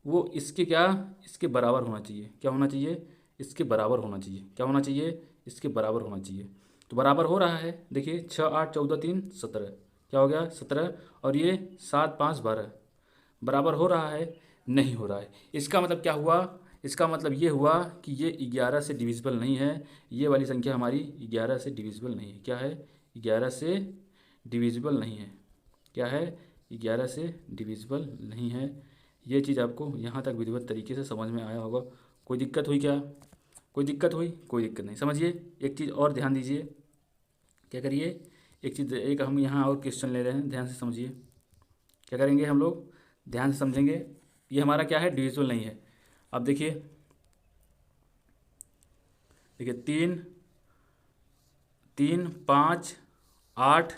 [SPEAKER 1] वो इसके क्या, इसके बराबर होना चाहिए। क्या होना चाहिए, इसके बराबर होना चाहिए। क्या होना चाहिए, इसके बराबर होना चाहिए। तो बराबर हो रहा है, देखिए 6 8 14 3 17, क्या हो गया 17, और ये 7 5 12, बराबर हो रहा है, नहीं हो रहा है। इसका मतलब क्या हुआ, इसका मतलब ये हुआ कि ये 11 से डिविजिबल नहीं है। ये वाली संख्या हमारी 11 से डिविजिबल नहीं है। क्या है, 11 से डिविजिबल नहीं है। क्या है, 11 से डिविजिबल नहीं है। ये चीज़ आपको यहाँ तक विधिवत तरीके से समझ में आया होगा। कोई दिक्कत हुई क्या, कोई दिक्कत हुई? कोई दिक्कत नहीं। समझिए, एक चीज़ और ध्यान दीजिए। क्या करिए, एक चीज़, एक हम यहाँ और क्वेश्चन ले रहे हैं, ध्यान से समझिए। क्या करेंगे हम लोग, ध्यान से समझेंगे। ये हमारा क्या है, डिविजिबल नहीं है। अब देखिए, देखिए 3 3 5 8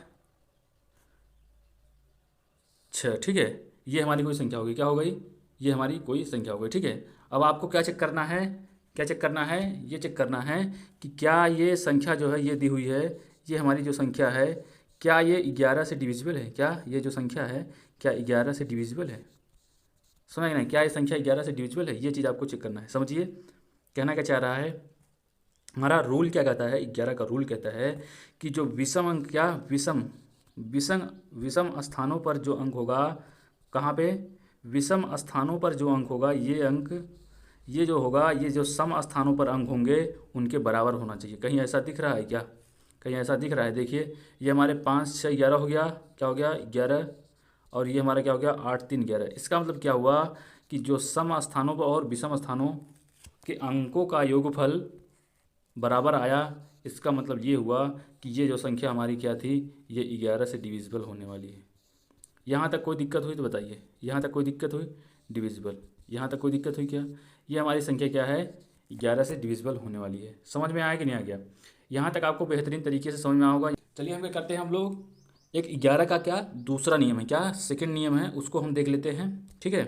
[SPEAKER 1] 6, ठीक है, ये हमारी कोई संख्या हो गई। क्या हो गई, ये हमारी कोई संख्या हो गई। ठीक है, अब आपको क्या चेक करना है, क्या चेक करना है, ये चेक करना है कि क्या ये संख्या जो है, ये दी हुई है, ये हमारी जो संख्या है, क्या ये 11 से डिविजिबल है। क्या ये जो संख्या है, क्या 11 से डिविजिबल है? समझ नहीं, क्या ये संख्या 11 से डिविजिबल है, ये चीज़ आपको चेक करना है। समझिए, कहना क्या चाह रहा है, हमारा रूल क्या कहता है, 11 का रूल कहता है कि जो विषम अंक, क्या, विषम विषम विषम स्थानों पर जो अंक होगा, कहाँ पे, विषम स्थानों पर जो अंक होगा, ये अंक, ये जो होगा, ये जो सम स्थानों पर अंक होंगे उनके बराबर होना चाहिए। कहीं ऐसा दिख रहा है क्या, कहीं ऐसा दिख रहा है? देखिए, ये हमारे 5 6 11 हो गया, क्या हो गया 11, और ये हमारा क्या हो गया 8 3 11। इसका मतलब क्या हुआ कि जो सम स्थानों पर और विषम स्थानों के अंकों का योगफल बराबर आया। इसका मतलब ये हुआ कि ये जो संख्या हमारी क्या थी, ये 11 से डिविजिबल होने वाली है। यहाँ तक कोई दिक्कत हुई तो बताइए, यहाँ तक कोई दिक्कत हुई, डिविजिबल, यहाँ तक कोई दिक्कत हुई क्या? ये हमारी संख्या क्या है, 11 से डिविजिबल होने वाली है। समझ में आया कि नहीं आ गया? यहाँ तक आपको बेहतरीन तरीके से समझ में आया होगा। चलिए हम क्या करते हैं, हम लोग एक 11 का क्या दूसरा नियम है, क्या सेकंड नियम है, उसको हम देख लेते हैं। ठीक है,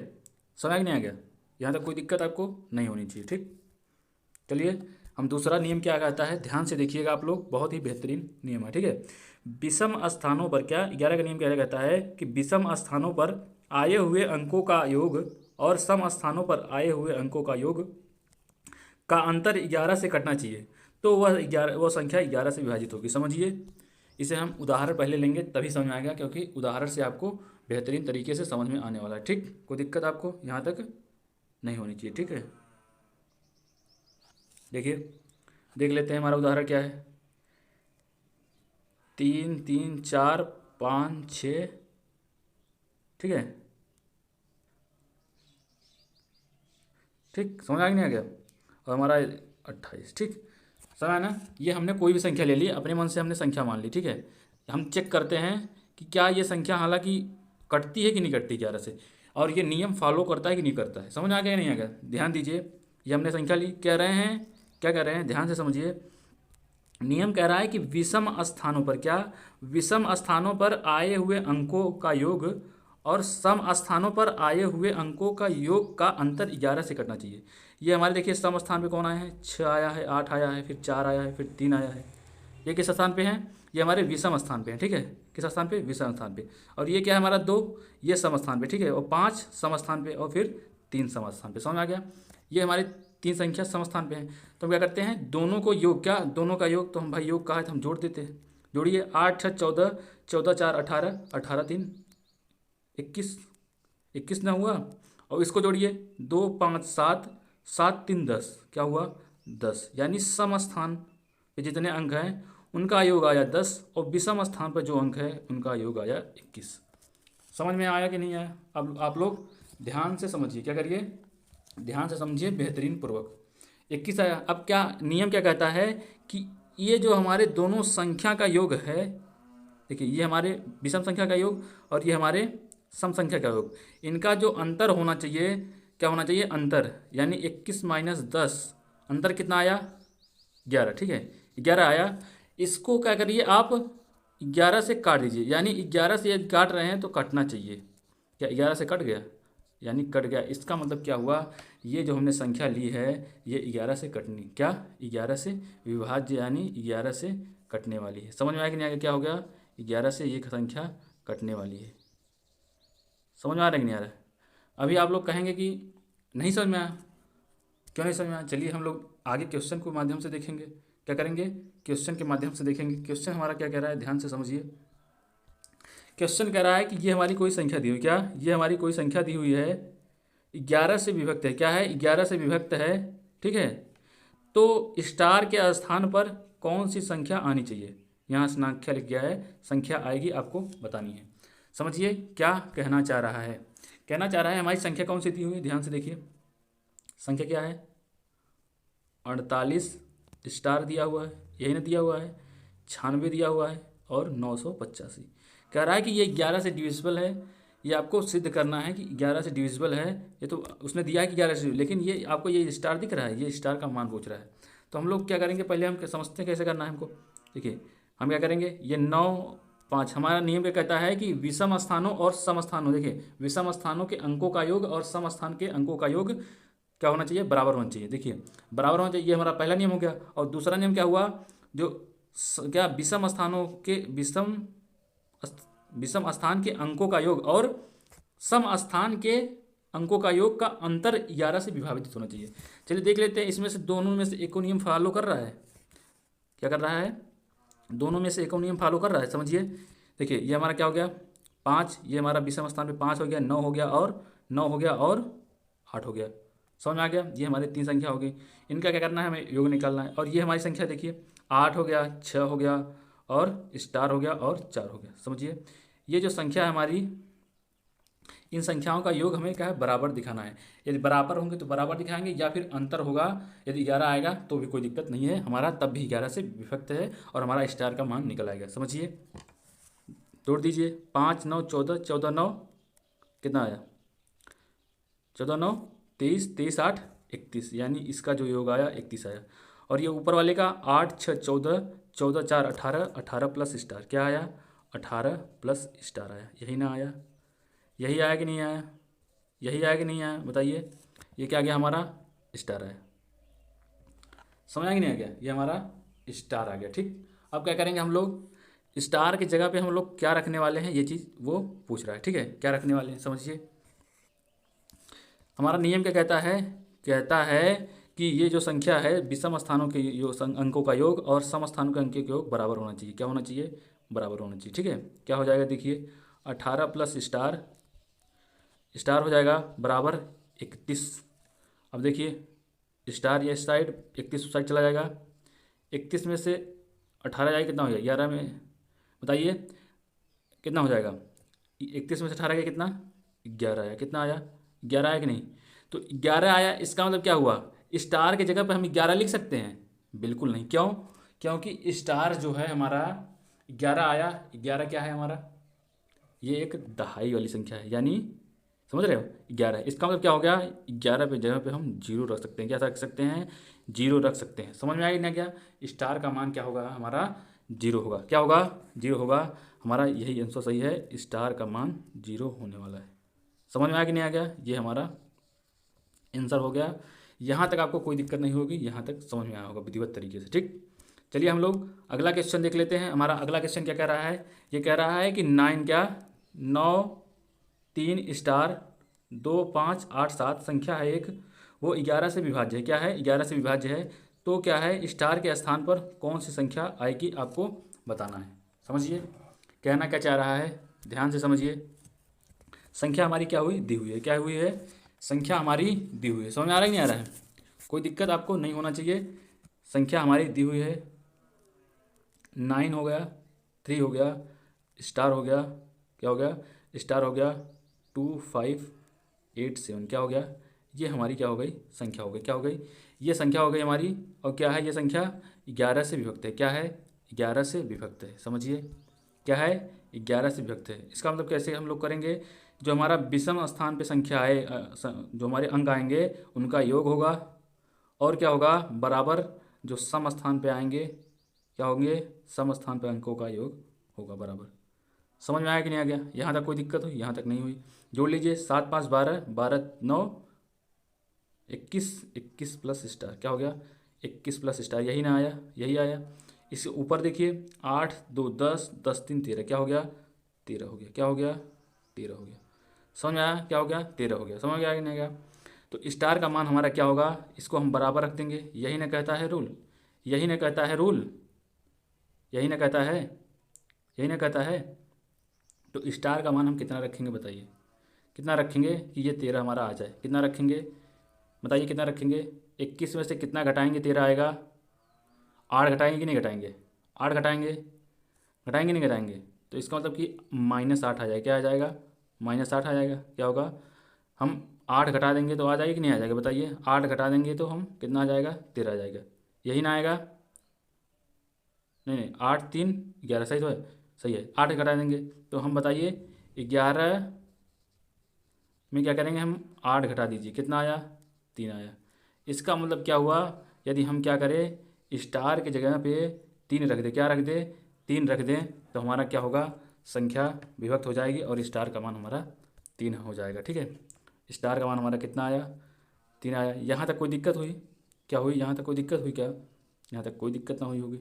[SPEAKER 1] समझ में नहीं आ गया? यहाँ तक कोई दिक्कत आपको नहीं होनी चाहिए। ठीक, चलिए हम दूसरा नियम क्या कहता है, ध्यान से देखिएगा आप लोग, बहुत ही बेहतरीन नियम है। ठीक है, विषम स्थानों पर, क्या 11 का नियम क्या कहता है कि विषम स्थानों पर आए हुए अंकों का योग और सम स्थानों पर आए हुए अंकों का योग का अंतर 11 से कटना चाहिए। तो वह संख्या 11 से विभाजित होगी। समझिए, इसे हम उदाहरण पहले लेंगे तभी समझ में आएगा, क्योंकि उदाहरण से आपको बेहतरीन तरीके से समझ में आने वाला है। ठीक, कोई दिक्कत आपको यहाँ तक नहीं होनी चाहिए। ठीक है, देखिए, देख लेते हैं हमारा उदाहरण क्या है। 3 3 4 5 6, ठीक है, ठीक, समझ आ गया नहीं आ गया? और हमारा 28। ठीक, समझ ना, ये हमने कोई भी संख्या ले ली, अपने मन से हमने संख्या मान ली। ठीक है, हम चेक करते हैं कि क्या ये संख्या हालांकि कटती है कि नहीं कटती 11 से, और ये नियम फॉलो करता है कि नहीं करता है। समझ आ गया नहीं आ गया? ध्यान दीजिए, ये हमने संख्या ली, कह रहे हैं, क्या कह रहे हैं, ध्यान से समझिए। नियम कह रहा है कि विषम स्थानों पर, क्या, विषम स्थानों पर आए हुए अंकों का योग और सम स्थानों पर आए हुए अंकों का योग का अंतर 11 से कटना चाहिए। ये हमारे देखिए सम स्थान पे कौन आया है, 6 आया है, 8 आया है, फिर 4 आया है, फिर 3 आया है। ये किस स्थान पे हैं, ये हमारे विषम स्थान पे हैं। ठीक है, किस स्थान पे, विषम स्थान पे। और ये क्या है हमारा 2, ये सम स्थान पे। ठीक है, और 5 सम स्थान पे, और फिर 3 सम स्थान पे। समझ आ गया? ये हमारे 3 संख्या सम स्थान पे हैं। तो हम क्या करते हैं, दोनों को योग, क्या, दोनों का योग, तो हम भाई योग कहा है तो हम जोड़ देते हैं। जोड़िए, 8 6 14, 14 4 18, 18 3 21, 21 ना हुआ। और इसको जोड़िए, 2 5 7, 7 3 10, क्या हुआ 10। यानी सम स्थान पे जितने अंक हैं उनका योग आया 10, और विषम स्थान पर जो अंक है उनका योग आया 21। समझ में आया कि नहीं आया? अब आप लोग ध्यान से समझिए, क्या करिए, ध्यान से समझिए बेहतरीन पूर्वक। 21 आया। अब क्या नियम क्या कहता है कि ये जो हमारे दोनों संख्या का योग है, देखिए ये हमारे विषम संख्या का योग और ये हमारे सम संख्या का योग, इनका जो अंतर होना चाहिए, क्या होना चाहिए, अंतर, यानी 21 माइनस 10, अंतर कितना आया, 11, ठीक है, 11 आया। इसको क्या करिए आप 11 से काट दीजिए, यानी 11 से यदि काट रहे हैं तो काटना चाहिए, क्या 11 से कट गया, यानी कट गया। इसका मतलब क्या हुआ, ये जो हमने संख्या ली है ये 11 से कटनी, क्या 11 से विभाज्य, यानी 11 से कटने वाली है। समझ में आया कि नहीं आया, क्या हो गया, 11 से ये संख्या कटने वाली है। समझ में आ रहा है कि नहीं आ रहा है। अभी आप लोग कहेंगे कि नहीं समझ में आया, क्यों नहीं समझ में आया, चलिए हम लोग आगे क्वेश्चन के माध्यम से देखेंगे, क्या करेंगे, क्वेश्चन के माध्यम से देखेंगे। क्वेश्चन हमारा क्या कह रहा है, ध्यान से समझिए। क्वेश्चन कह रहा है कि ये हमारी कोई संख्या दी हुई, क्या ये हमारी कोई संख्या दी हुई है, 11 से विभक्त है, क्या है, 11 से विभक्त है, ठीक है। तो स्टार के स्थान पर कौन सी संख्या आनी चाहिए, यहाँ संख्या लिख गया है, संख्या आएगी, आपको बतानी है। समझिए क्या कहना चाह रहा है, कहना चाह रहा है हमारी संख्या कौन सी दी हुई है, ध्यान से देखिए। संख्या क्या है, 48 स्टार दिया हुआ है, यही ना दिया हुआ है, 96 दिया हुआ है और 985। कह रहा है कि ये 11 से डिविजिबल है, ये आपको सिद्ध करना है कि 11 से डिविजिबल है। ये तो उसने दिया है कि 11 से, लेकिन ये आपको ये स्टार दिख रहा है, ये स्टार का मान पूछ रहा है। तो हम लोग क्या करेंगे, पहले हम समझते हैं कैसे करना है हमको। देखिए हम क्या करेंगे, ये 9 5, हमारा नियम क्या कहता है कि विषम स्थानों और सम स्थानों, देखिए विषम स्थानों के अंकों का योग और सम स्थान के अंकों का योग क्या होना चाहिए, बराबर होना चाहिए। देखिए बराबर होना चाहिए, ये हमारा पहला नियम हो गया। और दूसरा नियम क्या हुआ, जो क्या विषम स्थानों के विषम स्थान के अंकों का योग और सम स्थान के अंकों का योग का अंतर 11 से विभाजित होना चाहिए। चलिए देख लेते हैं, इसमें से दोनों में से एक नियम फॉलो कर रहा है, क्या कर रहा है, दोनों में से एक नियम फॉलो कर रहा है। समझिए देखिए ये हमारा क्या हो गया, 5, ये हमारा विषम स्थान पे 5 हो गया, 9 हो गया और 9 हो गया और 8 हो गया। समझ में आ गया, ये हमारी 3 संख्या हो गई, इनका क्या करना है, हमें योग निकालना है। और ये हमारी संख्या देखिए 8 हो गया, 6 हो गया और स्टार हो गया और 4 हो गया। समझिए ये जो संख्या है हमारी, इन संख्याओं का योग हमें क्या है, बराबर दिखाना है। यदि बराबर होंगे तो बराबर दिखाएंगे, या फिर अंतर होगा, यदि 11 आएगा तो भी कोई दिक्कत नहीं है, हमारा तब भी 11 से विभक्त है और हमारा स्टार का मान निकल आएगा। समझिए तोड़ दीजिए, 5 9 14, 14 9 कितना आया, 14 9 23, 23 8 31, यानी इसका जो योग आया 31 आया। और ये ऊपर वाले का 8 6 14, 14 4 18, 18 प्लस स्टार क्या आया, 18 प्लस स्टार आया। यही ना आया, यही आया कि नहीं आया, यही आया कि नहीं आया, बताइए। ये क्या गया, हमारा स्टार आया। समझ आया कि नहीं आ गया, ये हमारा स्टार आ गया। ठीक, अब क्या करेंगे हम लोग, स्टार की जगह पे हम लोग क्या रखने वाले हैं, ये चीज़ वो पूछ रहा है। ठीक है, क्या रखने वाले हैं समझिए। हमारा नियम क्या कहता है, कहता है कि ये जो संख्या है विषम स्थानों के अंकों का योग और सम स्थानों के अंकों का योग बराबर होना चाहिए। क्या होना चाहिए, बराबर होना चाहिए। ठीक है, क्या हो जाएगा, देखिए 18 प्लस स्टार, स्टार हो जाएगा बराबर 31। अब देखिए स्टार ये साइड 31 साइड चला जाएगा, 31 में से 18 जाएगा कितना हो जाएगा, 11 में, बताइए कितना हो जाएगा, 31 में से 18 गया कितना, 11 आया। कितना आया, 11 आया कि नहीं। तो 11 आया, इसका मतलब क्या हुआ, स्टार की जगह पर हम 11 लिख सकते हैं, बिल्कुल नहीं। क्यों, क्योंकि स्टार जो है हमारा 11 आया, 11 क्या है हमारा, ये एक दहाई वाली संख्या है, यानी समझ रहे हो 11। इसका मतलब क्या हो गया, 11 पे जगह पे हम 0 रख सकते हैं, क्या रख सकते हैं, 0 रख सकते हैं। समझ में आया ना, क्या स्टार का मान क्या होगा हमारा, 0 होगा। क्या होगा, 0 होगा, हमारा यही आंसर सही है, स्टार का मान 0 होने वाला है। समझ में आया कि नहीं आ गया, ये हमारा आंसर हो गया। यहाँ तक आपको कोई दिक्कत नहीं होगी, यहाँ तक समझ में आया होगा विधिवत तरीके से। ठीक, चलिए हम लोग अगला क्वेश्चन देख लेते हैं। हमारा अगला क्वेश्चन क्या कह रहा है, ये कह रहा है कि 9 क्या, 9 3 स्टार 2 5 8 7 संख्या है एक, वो 11 से विभाज्य है। क्या है, 11 से विभाज्य है, तो क्या है, स्टार के स्थान पर कौन सी संख्या आएगी आपको बताना है। समझिए कहना क्या चाह रहा है, ध्यान से समझिए। संख्या हमारी क्या हुई, दी हुई है, क्या हुई है, संख्या हमारी दी हुई है। समझ में आ रहा है नहीं आ रहा है, कोई दिक्कत आपको नहीं होना चाहिए। संख्या हमारी दी हुई है, 9 हो गया, 3 हो गया, स्टार हो गया, क्या हो गया, स्टार हो गया, 2 5 8 7, क्या हो गया, ये हमारी क्या हो गई, संख्या हो गई। क्या हो गई, ये संख्या हो गई हमारी। और क्या है, ये संख्या 11 से विभक्त है। क्या है, 11 से विभक्त है। समझिए क्या है, 11 से विभक्त है। इसका मतलब कैसे हम लोग करेंगे, जो हमारा विषम स्थान पे संख्या है, जो हमारे अंक आएंगे उनका योग होगा, और क्या होगा, बराबर जो सम स्थान पे आएंगे क्या होंगे, सम स्थान पे अंकों का योग होगा बराबर। समझ में आया कि नहीं आ गया? यहाँ तक कोई दिक्कत हुई? यहाँ तक नहीं हुई। जोड़ लीजिए, 7 5 12, 12 9 21, 21 प्लस स्टार क्या हो गया, 21 प्लस स्टार, यही ना आया, यही आया। इसके ऊपर देखिए, 8 2 10, 10 3 13, क्या हो गया, 13 हो गया, क्या हो गया, 13 हो गया। समझ में आया क्या हो गया, 13 हो गया। समझ में आया कि नहीं गया? तो स्टार का मान हमारा क्या होगा, इसको हम बराबर रख देंगे, यही ना कहता है रूल, यही ना कहता है रूल, यही ना कहता है, यही ना कहता है। तो स्टार का मान हम कितना रखेंगे बताइए, कितना रखेंगे कि ये 13 हमारा आ जाए, कितना रखेंगे बताइए, कितना रखेंगे? 21 में से कितना घटाएंगे 13 आएगा? 8 घटाएंगे कि नहीं घटाएंगे? 8 घटाएंगे, घटाएंगे नहीं घटाएंगे? तो इसका मतलब कि -8 आ जाएगा, क्या आ जाएगा, -8 आ जाएगा। क्या होगा, हम 8 घटा देंगे तो आ जाएगी कि नहीं आ जाएगा बताइए? 8 घटा देंगे तो हम कितना आ जाएगा, 13 आ जाएगा, यही ना आएगा? नहीं नहीं, 8 3 11, सही तो है, सही है। 8 घटा देंगे तो हम बताइए 11 में क्या करेंगे हम, 8 घटा दीजिए, कितना आया, 3 आया। इसका मतलब क्या हुआ, यदि हम क्या करें, स्टार की जगह पे 3 रख दें, क्या रख दें, 3 रख दें, तो हमारा क्या होगा, संख्या विभक्त हो जाएगी और स्टार का मान हमारा 3 हो जाएगा। ठीक है, स्टार का मान हमारा कितना आया, 3 आया। यहाँ तक कोई दिक्कत हुई? क्या हुई, यहाँ तक कोई दिक्कत हुई क्या? यहाँ तक कोई दिक्कत ना हुई होगी।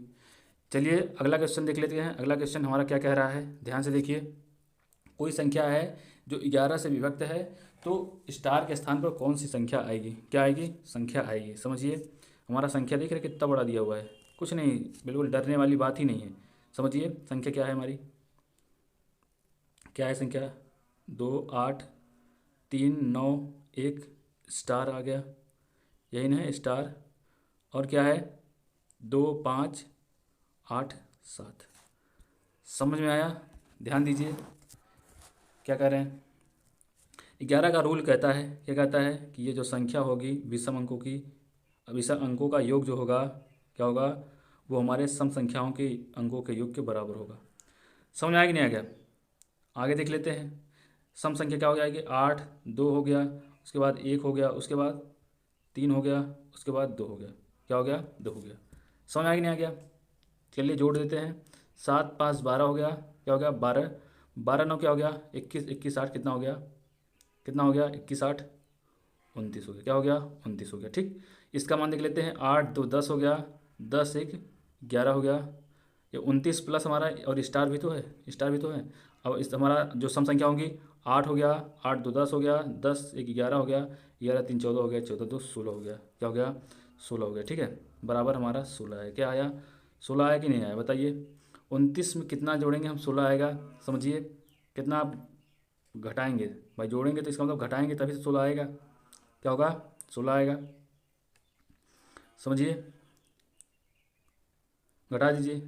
[SPEAKER 1] चलिए अगला क्वेश्चन देख लेते हैं। अगला क्वेश्चन हमारा क्या कह रहा है, ध्यान से देखिए। कोई संख्या है जो 11 से विभक्त है, तो स्टार के स्थान पर कौन सी संख्या आएगी, क्या आएगी, संख्या आएगी। समझिए, हमारा संख्या देख रहे कितना बड़ा दिया हुआ है, कुछ नहीं, बिल्कुल डरने वाली बात ही नहीं है। समझिए संख्या क्या है हमारी, क्या है संख्या, 2 8 3 9 1, स्टार आ गया, यही ना है स्टार। और क्या है, 2 5 8 7। समझ में आया? ध्यान दीजिए क्या कह रहे हैं। 11 का रूल कहता है, क्या कहता है कि ये जो संख्या होगी विषम अंकों की, विषम अंकों का योग जो होगा क्या होगा, वो हमारे सम संख्याओं के अंकों के योग के बराबर होगा। समझ में आया कि नहीं आ गया? आगे देख लेते हैं। सम संख्या क्या हो जाएगी, 8 2 हो गया, उसके बाद 1 हो गया, उसके बाद 3 हो गया, उसके बाद 2 हो गया, क्या हो गया, 2 हो गया। समझ में आया कि नहीं आ गया? चलिए जोड़ देते हैं, 7 5 12 हो गया, क्या हो गया, 12 12 9 क्या हो गया, 21 21 8, कितना हो गया, कितना हो गया, 21 8 29 हो गया, क्या हो गया, 29 हो गया। ठीक, इसका मान देख लेते हैं, 8 2 10 हो गया, 10 1 11 हो गया, ये 29 प्लस हमारा, और स्टार भी तो है, स्टार भी तो है। अब इस हमारा जो सम संख्या होंगी, 8 हो गया, 8 2 10 हो गया, 10 1 11 हो गया, 11 3 14 हो गया, 14 2 16 हो गया, क्या हो गया, 16 हो गया। ठीक है, बराबर हमारा 16 है। क्या आया, 16 आया कि नहीं आया बताइए? 29 में कितना जोड़ेंगे हम, 16 आएगा। समझिए, कितना आप घटाएंगे भाई, जोड़ेंगे तो इसका मतलब घटाएंगे तभी तो 16 आएगा, क्या होगा, 16 आएगा। समझिए, घटा दीजिए,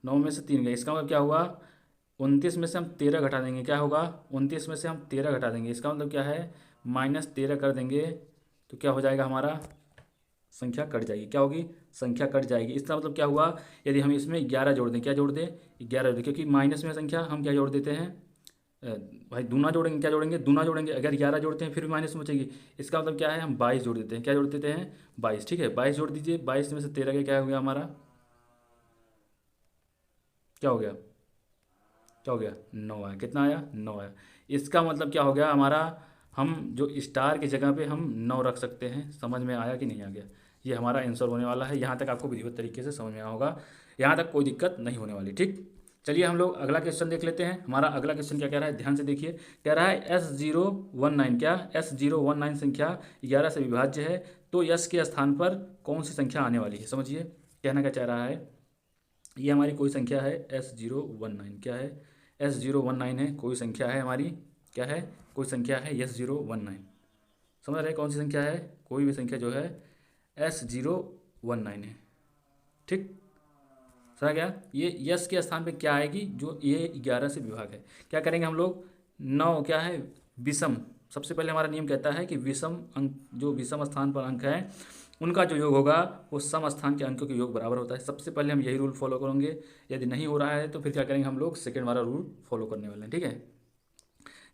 [SPEAKER 1] 9 में से 3 गए, इसका मतलब क्या हुआ, 29 में से हम 13 घटा देंगे, क्या होगा, 29 में से हम 13 घटा देंगे, इसका मतलब क्या है, -13 कर देंगे, तो क्या हो जाएगा, हमारा संख्या कट जाएगी, क्या होगी, संख्या कट जाएगी। इसका मतलब क्या हुआ, यदि हम इसमें 11 जोड़ दें, क्या जोड़ दें, 11 जोड़ दें, क्योंकि माइनस में संख्या हम क्या जोड़ देते हैं, भाई दूना जोड़ेंगे, क्या जोड़ेंगे, दूना जोड़ेंगे। अगर 11 जोड़ते हैं फिर भी माइनस में बचेगी, इसका मतलब क्या है, हम 22 जोड़ देते हैं, क्या जोड़ देते हैं, 22। ठीक है, 22 जोड़ दीजिए, 22 में से 13 का क्या हो गया हमारा, क्या हो गया, क्या हो गया, 9 आया, कितना आया, 9 आया। इसका मतलब क्या हो गया हमारा, हम जो स्टार की जगह पे हम 9 रख सकते हैं। समझ में आया कि नहीं आ गया? ये हमारा आंसर होने वाला है। यहाँ तक आपको विधिवत तरीके से समझ में आया होगा, यहाँ तक कोई दिक्कत नहीं होने वाली। ठीक, चलिए हम लोग अगला क्वेश्चन देख लेते हैं। हमारा अगला क्वेश्चन क्या कह रहा है, ध्यान से देखिए। कह रहा है S019, क्या S019 संख्या 11 से विभाज्य है, तो यस के स्थान पर कौन सी संख्या आने वाली है। समझिए कहना क्या चाह रहा है, ये हमारी कोई संख्या है S019, क्या है, S019 है, कोई संख्या है हमारी, क्या है, कोई संख्या है S019। समझ रहे हैं कौन सी संख्या है, कोई भी संख्या जो है S019 है। ठीक, समझ गया? ये यस के स्थान पे क्या आएगी, जो ये 11 से विभाग है। क्या करेंगे हम लोग, 9 क्या है, विषम, सबसे पहले हमारा नियम कहता है कि विषम अंक, जो विषम स्थान पर अंक है उनका जो योग होगा वो सम स्थान के अंकों के योग बराबर होता है। सबसे पहले हम यही रूल फॉलो करेंगे। यदि नहीं हो रहा है तो फिर क्या करेंगे हम लोग, सेकेंड वाला रूल फॉलो करने वाले हैं। ठीक है,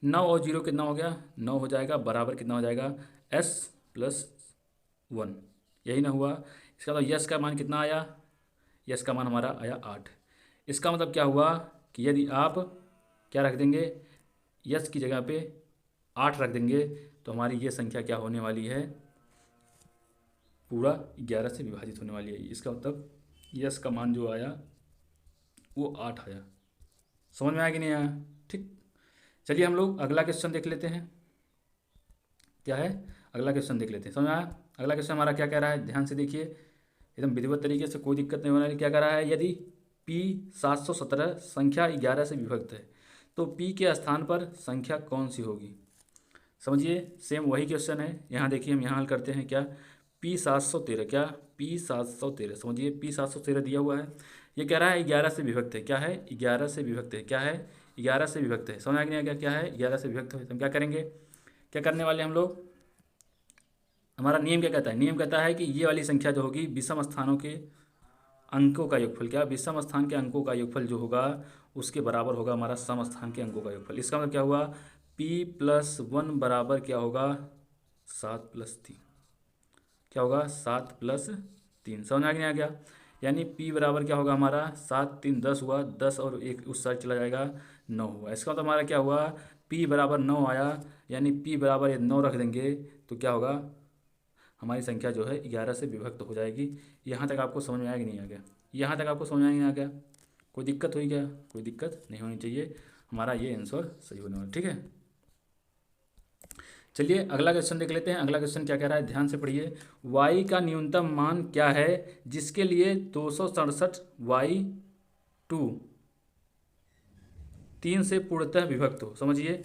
[SPEAKER 1] 9 और 0 कितना हो गया, 9 हो जाएगा, बराबर कितना हो जाएगा, s+1, यही ना हुआ। इसका मतलब यस का मान कितना आया, यस का मान हमारा आया 8। इसका मतलब क्या हुआ कि यदि आप क्या रख देंगे, यस की जगह पे 8 रख देंगे तो हमारी ये संख्या क्या होने वाली है, पूरा 11 से विभाजित होने वाली है। इसका मतलब यस का मान जो आया वो 8 आया। समझ में आया कि नहीं आया? ठीक, चलिए हम लोग अगला क्वेश्चन देख लेते हैं। क्या है, अगला क्वेश्चन देख लेते हैं। समझ में आया? अगला क्वेश्चन हमारा क्या कह रहा है, ध्यान से देखिए एकदम विधिवत तरीके से, कोई दिक्कत नहीं होने वाली। क्या कह रहा है, यदि P 717 संख्या 11 से विभक्त है तो P के स्थान पर संख्या कौन सी होगी। समझिए, सेम वही क्वेश्चन है। यहाँ देखिए, हम यहाँ हल करते हैं। क्या, P 713, क्या P 713, समझिए P 713 दिया हुआ है। ये कह रहा है 11 से विभक्त है। क्या है, 11 से विभक्त है। क्या है, 11 से विभक्त है। समझ आ गया क्या है, 11 से विभक्त है। तो हम क्या करेंगे, क्या करने वाले हम लोग, हमारा नियम क्या कहता है, नियम कहता है कि ये वाली संख्या जो होगी विषम स्थानों के अंकों का योगफल, क्या विषम स्थान के अंकों का योगफल जो होगा उसके बराबर होगा हमारा सम स्थान के अंकों का योगफल। इसका मतलब क्या हुआ, P+1 बराबर क्या होगा, 7+3, क्या होगा, 7+3। समझ आ गया क्या, यानी P बराबर क्या होगा हमारा, 7 3 10 हुआ, 10 और 1 उस साइड चला जाएगा, 9 हुआ। इसका मतलब हमारा क्या हुआ, P बराबर 9 आया, यानी P बराबर 9 रख देंगे तो क्या होगा, हमारी संख्या जो है 11 से विभक्त हो जाएगी। यहाँ तक आपको समझ में आया कि नहीं आ गया, यहाँ तक आपको समझ में नहीं आ गया, कोई दिक्कत हुई क्या, कोई दिक्कत नहीं होनी चाहिए, हमारा ये आंसर सही होने वाला। ठीक है, चलिए अगला क्वेश्चन देख लेते हैं। अगला क्वेश्चन क्या कह रहा है, ध्यान से पढ़िए। y का न्यूनतम मान क्या है जिसके लिए 267y2 3 से पूर्णतः विभक्त हो। समझिए,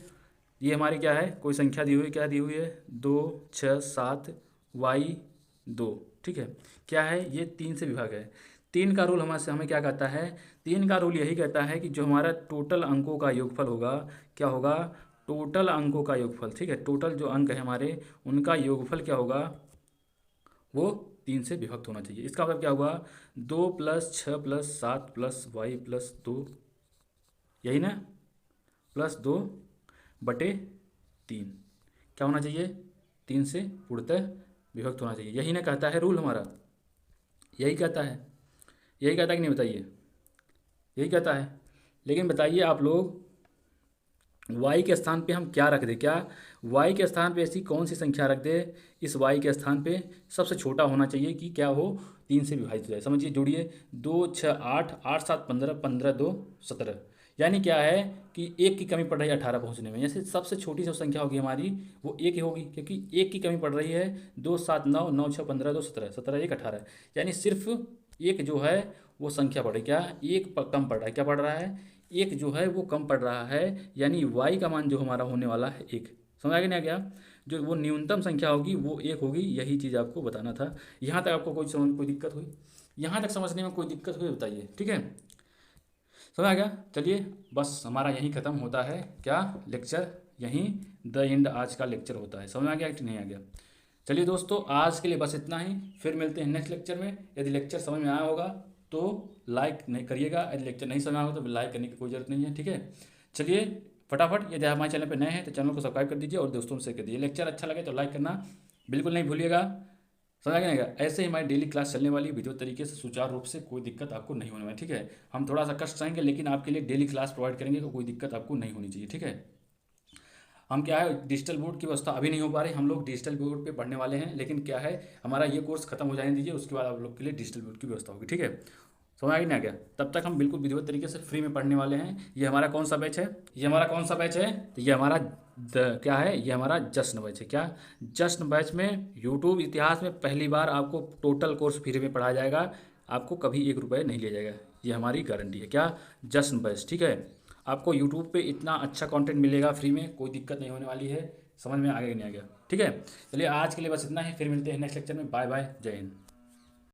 [SPEAKER 1] ये हमारी क्या है, कोई संख्या दी हुई, क्या दी हुई है, 2 6 7 y2। ठीक है, क्या है, ये 3 से विभाग है। 3 का रूल हमें क्या कहता है, 3 का रूल यही कहता है कि जो हमारा टोटल अंकों का योगफल होगा, क्या होगा, टोटल अंकों का योगफल। ठीक है, टोटल जो अंक है हमारे उनका योगफल क्या होगा, वो 3 से विभक्त होना चाहिए। इसका मतलब क्या हुआ, 2 + 6 + 7 + y + 2, यही ना, +2/3 क्या होना चाहिए, 3 से पूर्णतः विभक्त होना चाहिए। यही ना कहता है रूल हमारा, यही कहता है, यही कहता है कि नहीं, बताइए, यही कहता है। लेकिन बताइए आप लोग, y के स्थान पे हम क्या रख दें, क्या y के स्थान पे ऐसी कौन सी संख्या रख दे, इस y के स्थान पे सबसे छोटा होना चाहिए कि क्या हो, 3 से विभाजित हो जाए। समझिए, जोड़िए, 2 6 8 8 7 15 15 2 17, यानी क्या है कि 1 की कमी पड़ रही है 18 पहुंचने में। जैसे सबसे छोटी जो संख्या होगी हमारी वो 1 ही होगी, क्योंकि 1 की कमी पड़ रही है। 2 7 9 9 6 15 2 17 17 1 18, यानी सिर्फ एक जो है वो संख्या पड़ रही, क्या, एक कम पड़ रहा है। क्या पड़ रहा है, एक जो है वो कम पड़ रहा है, यानी y का मान जो हमारा होने वाला है 1। समझ आ गया, जो वो न्यूनतम संख्या होगी वो 1 होगी। यही चीज़ आपको बताना था। यहाँ तक आपको कोई दिक्कत हुई, यहाँ तक समझने में कोई दिक्कत हुई, बताइए। ठीक है, समझ आ गया। चलिए, बस हमारा यहीं ख़त्म होता है, क्या, लेक्चर, यहीं द एंड आज का लेक्चर होता है। समझ आ गया कि नहीं आ गया। चलिए दोस्तों, आज के लिए बस इतना ही, फिर मिलते हैं नेक्स्ट लेक्चर में। यदि लेक्चर समझ में आया होगा तो लाइक नहीं करिएगा, यदि लेक्चर नहीं समझ में आया होगा तो लाइक करने की कोई ज़रूरत नहीं है। ठीक है, चलिए फटाफट, यदि हमारे चैनल पर नए हैं तो चैनल को सब्सक्राइब कर दीजिए और दोस्तों से कर दीजिए। लेक्चर अच्छा लगे तो लाइक करना बिल्कुल नहीं भूलिएगा। समझ आ गया। ऐसे ही हमारी डेली क्लास चलने वाली, वीडियो तरीके से सुचारू रूप से, कोई दिक्कत आपको नहीं होने वाली। ठीक है, हम थोड़ा सा कष्ट सहेंगे लेकिन आपके लिए डेली क्लास प्रोवाइड करेंगे, तो कोई दिक्कत आपको नहीं होनी चाहिए। ठीक है, हम क्या है, डिजिटल बोर्ड की व्यवस्था अभी नहीं हो पा रही, हम लोग डिजिटल बोर्ड पे पढ़ने वाले हैं, लेकिन क्या है, हमारा ये कोर्स खत्म हो जाने दीजिए, उसके बाद आप लोग के लिए डिजिटल बोर्ड की व्यवस्था होगी। ठीक है, समझ आ गया। तब तक हम बिल्कुल विधिवत तरीके से फ्री में पढ़ने वाले हैं। ये हमारा कौन सा बैच है, ये हमारा कौन सा बैच है, तो ये हमारा क्या है, ये हमारा जश्न बैच है। क्या, जश्न बैच में यूट्यूब इतिहास में पहली बार आपको टोटल कोर्स फ्री में पढ़ाया जाएगा, आपको कभी 1 रुपये नहीं लिया जाएगा, ये हमारी गारंटी है। क्या, जश्न बैच। ठीक है, आपको यूट्यूब पे इतना अच्छा कंटेंट मिलेगा फ्री में, कोई दिक्कत नहीं होने वाली है। समझ में आ गया कि नहीं आ गया। ठीक है, चलिए आज के लिए बस इतना ही, फिर मिलते हैं नेक्स्ट लेक्चर में। बाय बाय, जय हिंद।